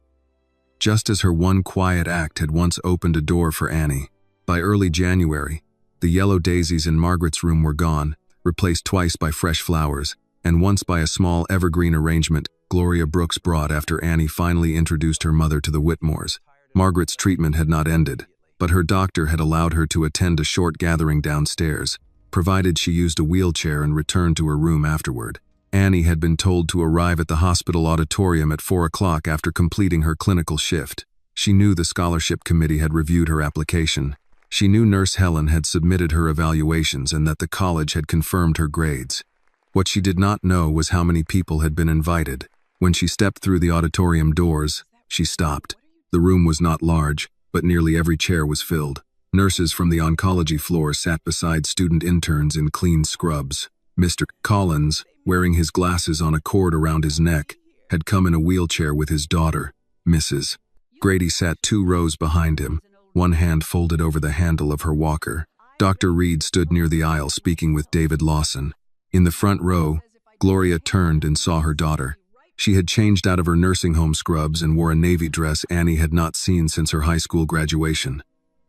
Speaker 1: Just as her one quiet act had once opened a door for Annie. By early January, the yellow daisies in Margaret's room were gone, replaced twice by fresh flowers, and once by a small evergreen arrangement Gloria Brooks brought after Annie finally introduced her mother to the Whitmores. Margaret's treatment had not ended, but her doctor had allowed her to attend a short gathering downstairs, provided she used a wheelchair and returned to her room afterward. Annie had been told to arrive at the hospital auditorium at 4 o'clock after completing her clinical shift. She knew the scholarship committee had reviewed her application. She knew Nurse Helen had submitted her evaluations and that the college had confirmed her grades. What she did not know was how many people had been invited. When she stepped through the auditorium doors, she stopped. The room was not large, but nearly every chair was filled. Nurses from the oncology floor sat beside student interns in clean scrubs. Mr. Collins, wearing his glasses on a cord around his neck, had come in a wheelchair with his daughter, Mrs. Grady sat 2 rows behind him, one hand folded over the handle of her walker. Dr. Reed stood near the aisle speaking with David Lawson. In the front row, Gloria turned and saw her daughter. She had changed out of her nursing home scrubs and wore a navy dress Annie had not seen since her high school graduation.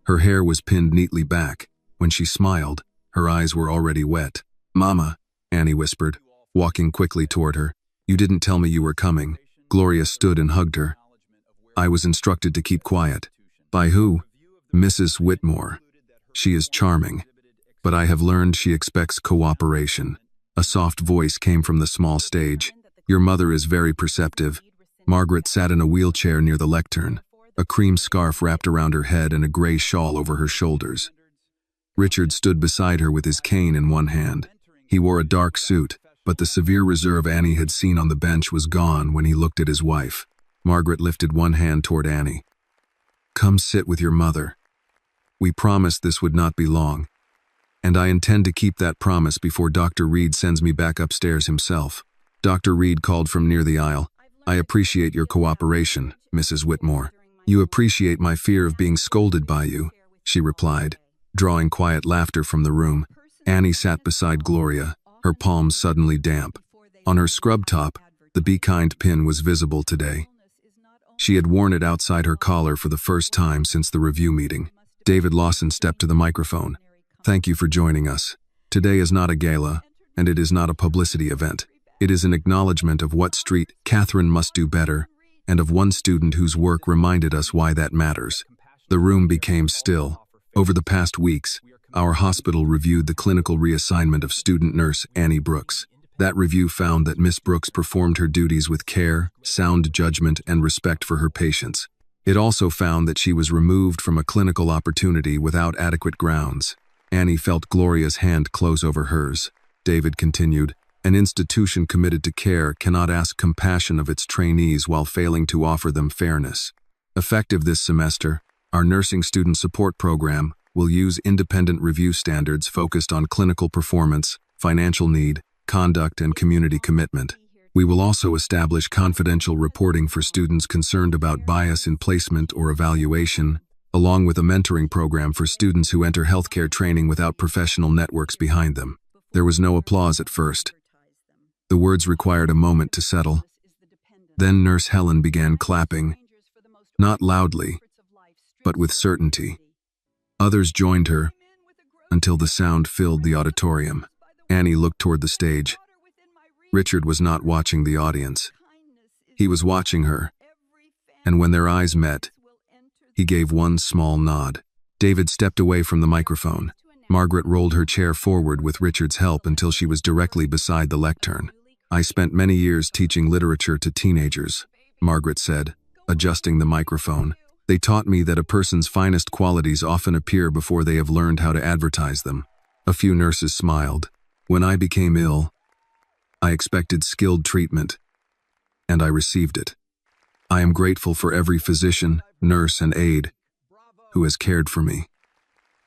Speaker 1: Her hair was pinned neatly back. When she smiled, her eyes were already wet. "Mama," Annie whispered, walking quickly toward her. "You didn't tell me you were coming." Gloria stood and hugged her. "I was instructed to keep quiet." "By who?" "Mrs. Whitmore. She is charming, but I have learned she expects cooperation." A soft voice came from the small stage. "Your mother is very perceptive." Margaret sat in a wheelchair near the lectern, a cream scarf wrapped around her head and a gray shawl over her shoulders. Richard stood beside her with his cane in one hand. He wore a dark suit, but the severe reserve Annie had seen on the bench was gone when he looked at his wife. Margaret lifted one hand toward Annie. "Come sit with your mother. We promised this would not be long, and I intend to keep that promise before Dr. Reed sends me back upstairs himself." Dr. Reed called from near the aisle. "I appreciate your cooperation, Mrs. Whitmore." "You appreciate my fear of being scolded by you," she replied, drawing quiet laughter from the room. Annie sat beside Gloria, her palms suddenly damp. On her scrub top, the "Be Kind" pin was visible today. She had worn it outside her collar for the first time since the review meeting. David Lawson stepped to the microphone. "Thank you for joining us. Today is not a gala, and it is not a publicity event. It is an acknowledgement of what Street Catherine must do better, and of one student whose work reminded us why that matters." The room became still. Over the past weeks, our hospital reviewed the clinical reassignment of student nurse Annie Brooks. That review found that Miss Brooks performed her duties with care, sound judgment, and respect for her patients. It also found that she was removed from a clinical opportunity without adequate grounds. Annie felt Gloria's hand close over hers. David continued, "An institution committed to care cannot ask compassion of its trainees while failing to offer them fairness." Effective this semester, our nursing student support program will use independent review standards focused on clinical performance, financial need, conduct, and community commitment. We will also establish confidential reporting for students concerned about bias in placement or evaluation, along with a mentoring program for students who enter healthcare training without professional networks behind them. There was no applause at first. The words required a moment to settle. Then Nurse Helen began clapping, not loudly, but with certainty. Others joined her, until the sound filled the auditorium. Annie looked toward the stage. Richard was not watching the audience. He was watching her, and when their eyes met, he gave one small nod. David stepped away from the microphone. Margaret rolled her chair forward with Richard's help until she was directly beside the lectern. "I spent many years teaching literature to teenagers," Margaret said, adjusting the microphone. "They taught me that a person's finest qualities often appear before they have learned how to advertise them." A few nurses smiled. "When I became ill, I expected skilled treatment, and I received it. I am grateful for every physician, nurse, and aide who has cared for me.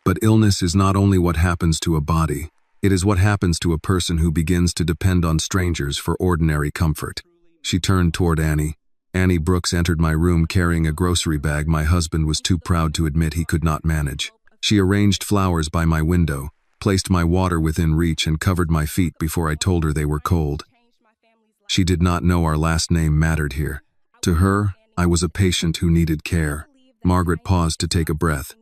Speaker 1: But illness is not only what happens to a body, it is what happens to a person who begins to depend on strangers for ordinary comfort." She turned toward Annie. "Annie Brooks entered my room carrying a grocery bag my husband was too proud to admit he could not manage. She arranged flowers by my window, placed my water within reach, and covered my feet before I told her they were cold. She did not know our last name mattered here. To her, I was a patient who needed care." Margaret paused to take a breath.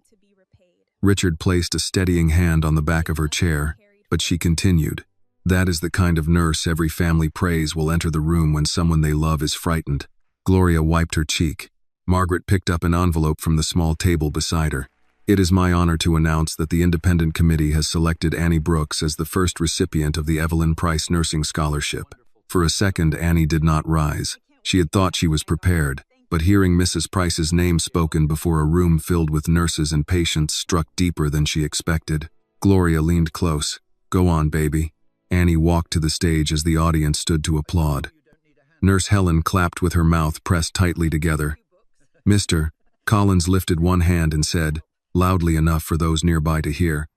Speaker 1: Richard placed a steadying hand on the back of her chair, but she continued, "That is the kind of nurse every family prays will enter the room when someone they love is frightened." Gloria wiped her cheek. Margaret picked up an envelope from the small table beside her. "It is my honor to announce that the Independent Committee has selected Annie Brooks as the first recipient of the Evelyn Price Nursing Scholarship." For a second, Annie did not rise. She had thought she was prepared, but hearing Mrs. Price's name spoken before a room filled with nurses and patients struck deeper than she expected. Gloria leaned close. "Go on, baby." Annie walked to the stage as the audience stood to applaud. Nurse Helen clapped with her mouth pressed tightly together. "Mr. Collins lifted one hand and said, loudly enough for those nearby to hear,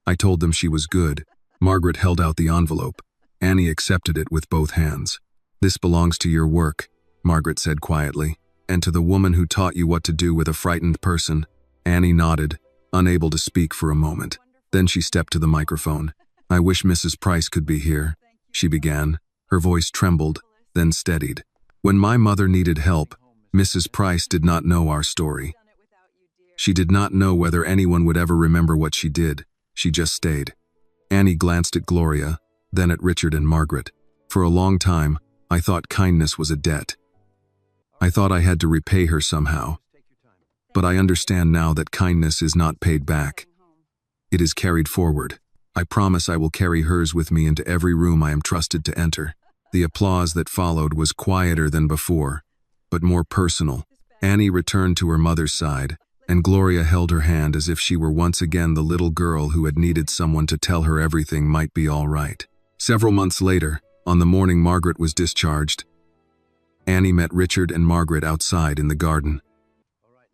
Speaker 1: "I told them she was good." Margaret held out the envelope. Annie accepted it with both hands. "This belongs to your work," Margaret said quietly, "and to the woman who taught you what to do with a frightened person." Annie nodded, unable to speak for a moment. Then she stepped to the microphone. "I wish Mrs. Price could be here," she began. Her voice trembled, then steadied. "When my mother needed help, Mrs. Price did not know our story. She did not know whether anyone would ever remember what she did. She just stayed. Annie glanced at Gloria, then at Richard and Margaret. For a long time, I thought kindness was a debt. I thought I had to repay her somehow. But I understand now that kindness is not paid back. It is carried forward. I promise I will carry hers with me into every room I am trusted to enter. The applause that followed was quieter than before, but more personal. Annie returned to her mother's side, and Gloria held her hand as if she were once again the little girl who had needed someone to tell her everything might be all right. Several months later, on the morning Margaret was discharged, Annie met Richard and Margaret outside in the garden.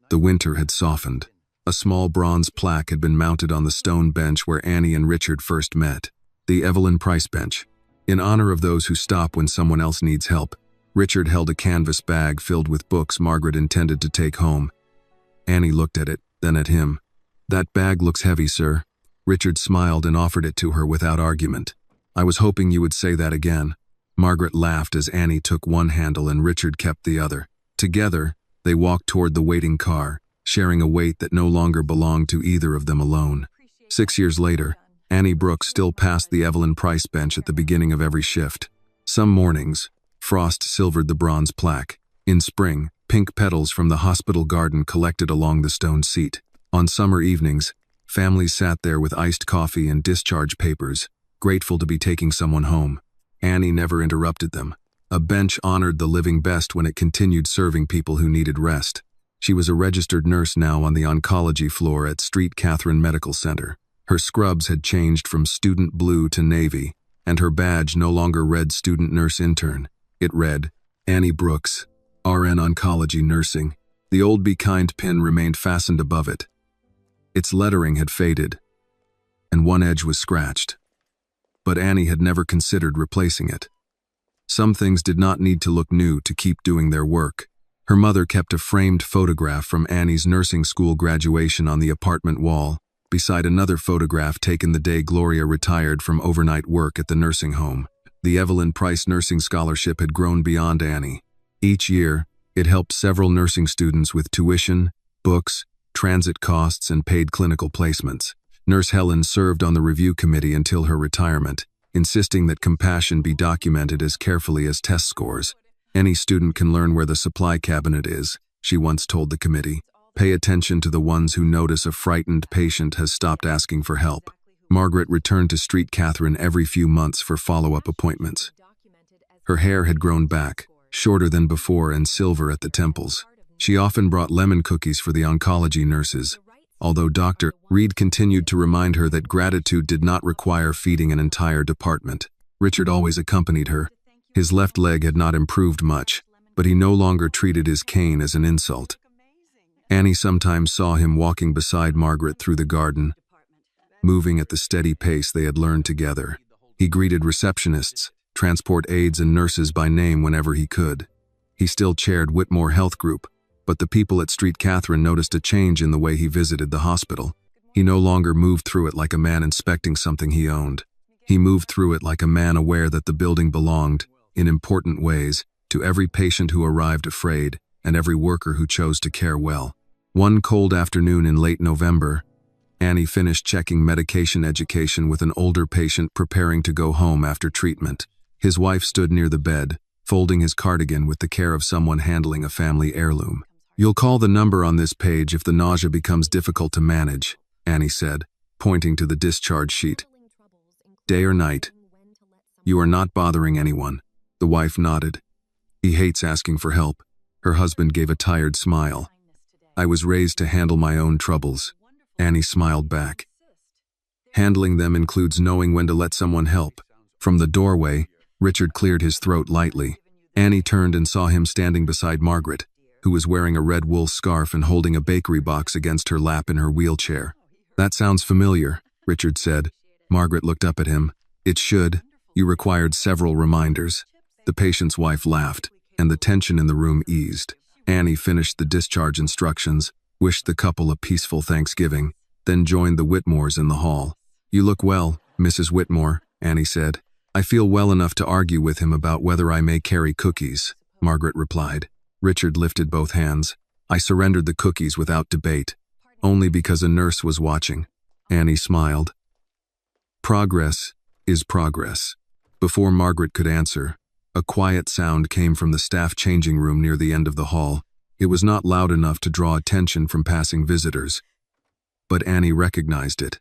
Speaker 1: The winter had softened. A small bronze plaque had been mounted on the stone bench where Annie and Richard first met, the Evelyn Price bench. In honor of those who stop when someone else needs help, Richard held a canvas bag filled with books Margaret intended to take home. Annie looked at it, then at him. "That bag looks heavy, sir." Richard smiled and offered it to her without argument. "I was hoping you would say that again." Margaret laughed as Annie took one handle and Richard kept the other. Together, they walked toward the waiting car, sharing a weight that no longer belonged to either of them alone. 6 years later, Annie Brooks still passed the Evelyn Price bench at the beginning of every shift. Some mornings, frost silvered the bronze plaque. In spring, pink petals from the hospital garden collected along the stone seat. On summer evenings, families sat there with iced coffee and discharge papers, grateful to be taking someone home. Annie never interrupted them. A bench honored the living best when it continued serving people who needed rest. She was a registered nurse now on the oncology floor at St. Catherine Medical Center. Her scrubs had changed from student blue to navy, and her badge no longer read student nurse intern. It read, Annie Brooks, RN Oncology Nursing. The old Be Kind pin remained fastened above it. Its lettering had faded, and one edge was scratched. But Annie had never considered replacing it. Some things did not need to look new to keep doing their work. Her mother kept a framed photograph from Annie's nursing school graduation on the apartment wall, beside another photograph taken the day Gloria retired from overnight work at the nursing home. The Evelyn Price Nursing Scholarship had grown beyond Annie. Each year, it helped several nursing students with tuition, books, transit costs, and paid clinical placements. Nurse Helen served on the review committee until her retirement, insisting that compassion be documented as carefully as test scores. "Any student can learn where the supply cabinet is," she once told the committee. "Pay attention to the ones who notice a frightened patient has stopped asking for help." Margaret returned to St. Catherine every few months for follow-up appointments. Her hair had grown back, shorter than before and silver at the temples. She often brought lemon cookies for the oncology nurses, although Dr. Reed continued to remind her that gratitude did not require feeding an entire department. Richard always accompanied her. His left leg had not improved much, but he no longer treated his cane as an insult. Annie sometimes saw him walking beside Margaret through the garden, moving at the steady pace they had learned together. He greeted receptionists, transport aides, and nurses by name whenever he could. He still chaired Whitmore Health Group, but the people at St. Catherine noticed a change in the way he visited the hospital. He no longer moved through it like a man inspecting something he owned. He moved through it like a man aware that the building belonged, in important ways, to every patient who arrived afraid and every worker who chose to care well. One cold afternoon in late November, Annie finished checking medication education with an older patient preparing to go home after treatment. His wife stood near the bed, folding his cardigan with the care of someone handling a family heirloom. "You'll call the number on this page if the nausea becomes difficult to manage," Annie said, pointing to the discharge sheet. "Day or night. You are not bothering anyone." The wife nodded. "He hates asking for help." Her husband gave a tired smile. "I was raised to handle my own troubles." Annie smiled back. "Handling them includes knowing when to let someone help." From the doorway, Richard cleared his throat lightly. Annie turned and saw him standing beside Margaret, who was wearing a red wool scarf and holding a bakery box against her lap in her wheelchair. "That sounds familiar," Richard said. Margaret looked up at him. "It should. You required several reminders." The patient's wife laughed, and the tension in the room eased. Annie finished the discharge instructions, wished the couple a peaceful Thanksgiving, then joined the Whitmores in the hall. "You look well, Mrs. Whitmore," Annie said. "I feel well enough to argue with him about whether I may carry cookies," Margaret replied. Richard lifted both hands. "I surrendered the cookies without debate." only because a nurse was watching. Annie smiled. Progress is progress. Before Margaret could answer, a quiet sound came from the staff changing room near the end of the hall. It was not loud enough to draw attention from passing visitors, but Annie recognized it.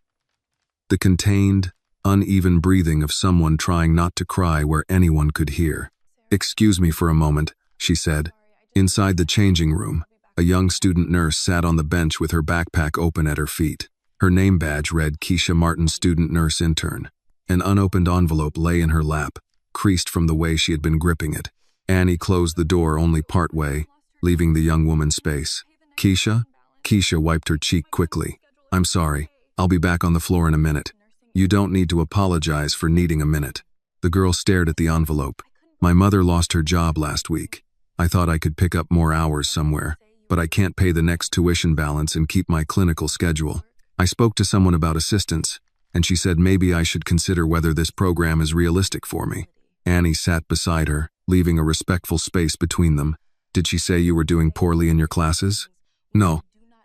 Speaker 1: The contained, uneven breathing of someone trying not to cry where anyone could hear. "Excuse me for a moment," she said. Inside the changing room, a young student nurse sat on the bench with her backpack open at her feet. Her name badge read Keisha Martin, student nurse intern. An unopened envelope lay in her lap, creased from the way she had been gripping it. Annie closed the door only partway, leaving the young woman space. "Keisha?" Keisha wiped her cheek quickly. "I'm sorry. I'll be back on the floor in a minute." "You don't need to apologize for needing a minute." The girl stared at the envelope. "My mother lost her job last week. I thought I could pick up more hours somewhere, but I can't pay the next tuition balance and keep my clinical schedule. I spoke to someone about assistance, and she said maybe I should consider whether this program is realistic for me." Annie sat beside her, leaving a respectful space between them. "Did she say you were doing poorly in your classes?" "No."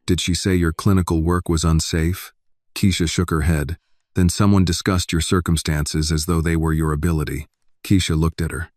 Speaker 1: "Did she say your clinical work was unsafe?" Keisha shook her head. "Then someone discussed your circumstances as though they were your ability." Keisha looked at her.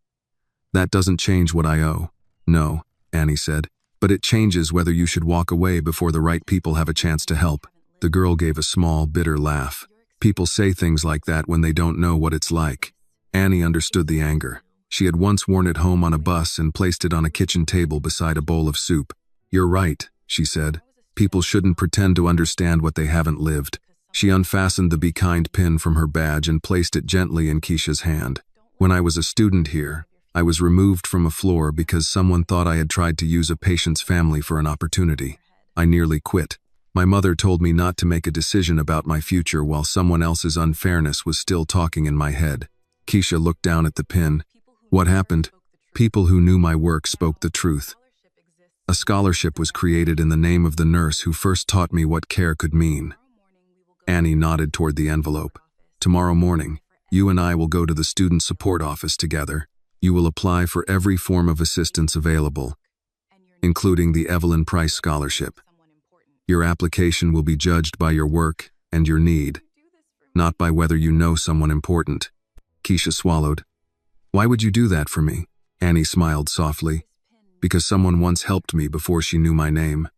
Speaker 1: "That doesn't change what I owe." "No," Annie said, "but it changes whether you should walk away before the right people have a chance to help." The girl gave a small, bitter laugh. "People say things like that when they don't know what it's like." Annie understood the anger. She had once worn it home on a bus and placed it on a kitchen table beside a bowl of soup. "You're right," she said. "People shouldn't pretend to understand what they haven't lived." She unfastened the "Be Kind" pin from her badge and placed it gently in Keisha's hand. "When I was a student here, I was removed from a floor because someone thought I had tried to use a patient's family for an opportunity. I nearly quit. My mother told me not to make a decision about my future while someone else's unfairness was still talking in my head." Keisha looked down at the pin. "What happened?" "People who knew my work spoke the truth. A scholarship was created in the name of the nurse who first taught me what care could mean." Annie nodded toward the envelope. "Tomorrow morning, you and I will go to the student support office together. You will apply for every form of assistance available, including the Evelyn Price Scholarship. Your application will be judged by your work and your need, not by whether you know someone important." Keisha swallowed. "Why would you do that for me?" Annie smiled softly. "Because someone once helped me before she knew my name."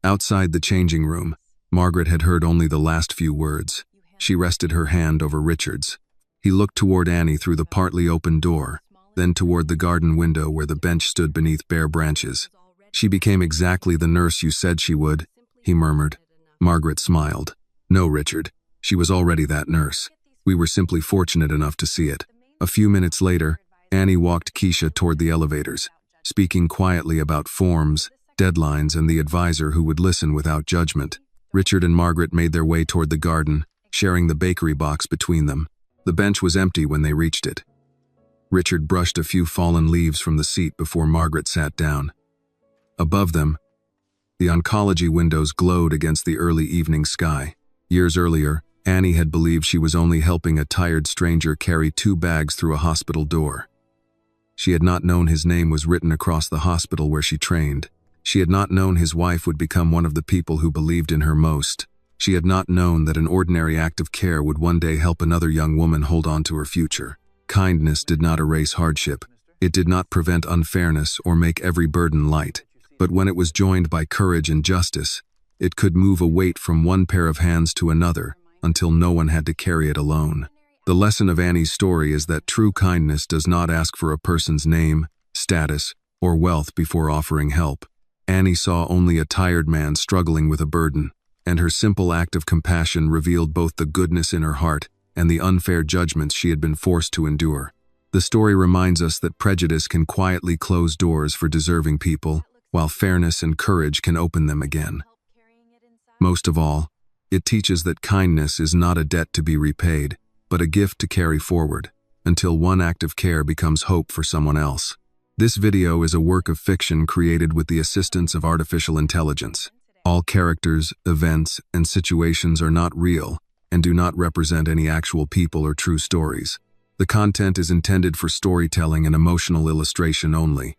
Speaker 1: Outside the changing room, Margaret had heard only the last few words. She rested her hand over Richard's. He looked toward Annie through the partly open door, then toward the garden window where the bench stood beneath bare branches. "She became exactly the nurse you said she would," he murmured. Margaret smiled. "No, Richard. She was already that nurse. We were simply fortunate enough to see it." A few minutes later, Annie walked Keisha toward the elevators, speaking quietly about forms, deadlines, and the advisor who would listen without judgment. Richard and Margaret made their way toward the garden, sharing the bakery box between them. The bench was empty when they reached it. Richard brushed a few fallen leaves from the seat before Margaret sat down. Above them, the oncology windows glowed against the early evening sky. Years earlier, Annie had believed she was only helping a tired stranger carry 2 bags through a hospital door. She had not known his name was written across the hospital where she trained. She had not known his wife would become one of the people who believed in her most. She had not known that an ordinary act of care would one day help another young woman hold on to her future. Kindness did not erase hardship. It did not prevent unfairness or make every burden light. But when it was joined by courage and justice, it could move a weight from one pair of hands to another until no one had to carry it alone. The lesson of Annie's story is that true kindness does not ask for a person's name, status, or wealth before offering help. Annie saw only a tired man struggling with a burden, and her simple act of compassion revealed both the goodness in her heart and the unfair judgments she had been forced to endure. The story reminds us that prejudice can quietly close doors for deserving people, while fairness and courage can open them again. Most of all, it teaches that kindness is not a debt to be repaid, but a gift to carry forward, until one act of care becomes hope for someone else. This video is a work of fiction created with the assistance of artificial intelligence. All characters, events, and situations are not real and do not represent any actual people or true stories. The content is intended for storytelling and emotional illustration only.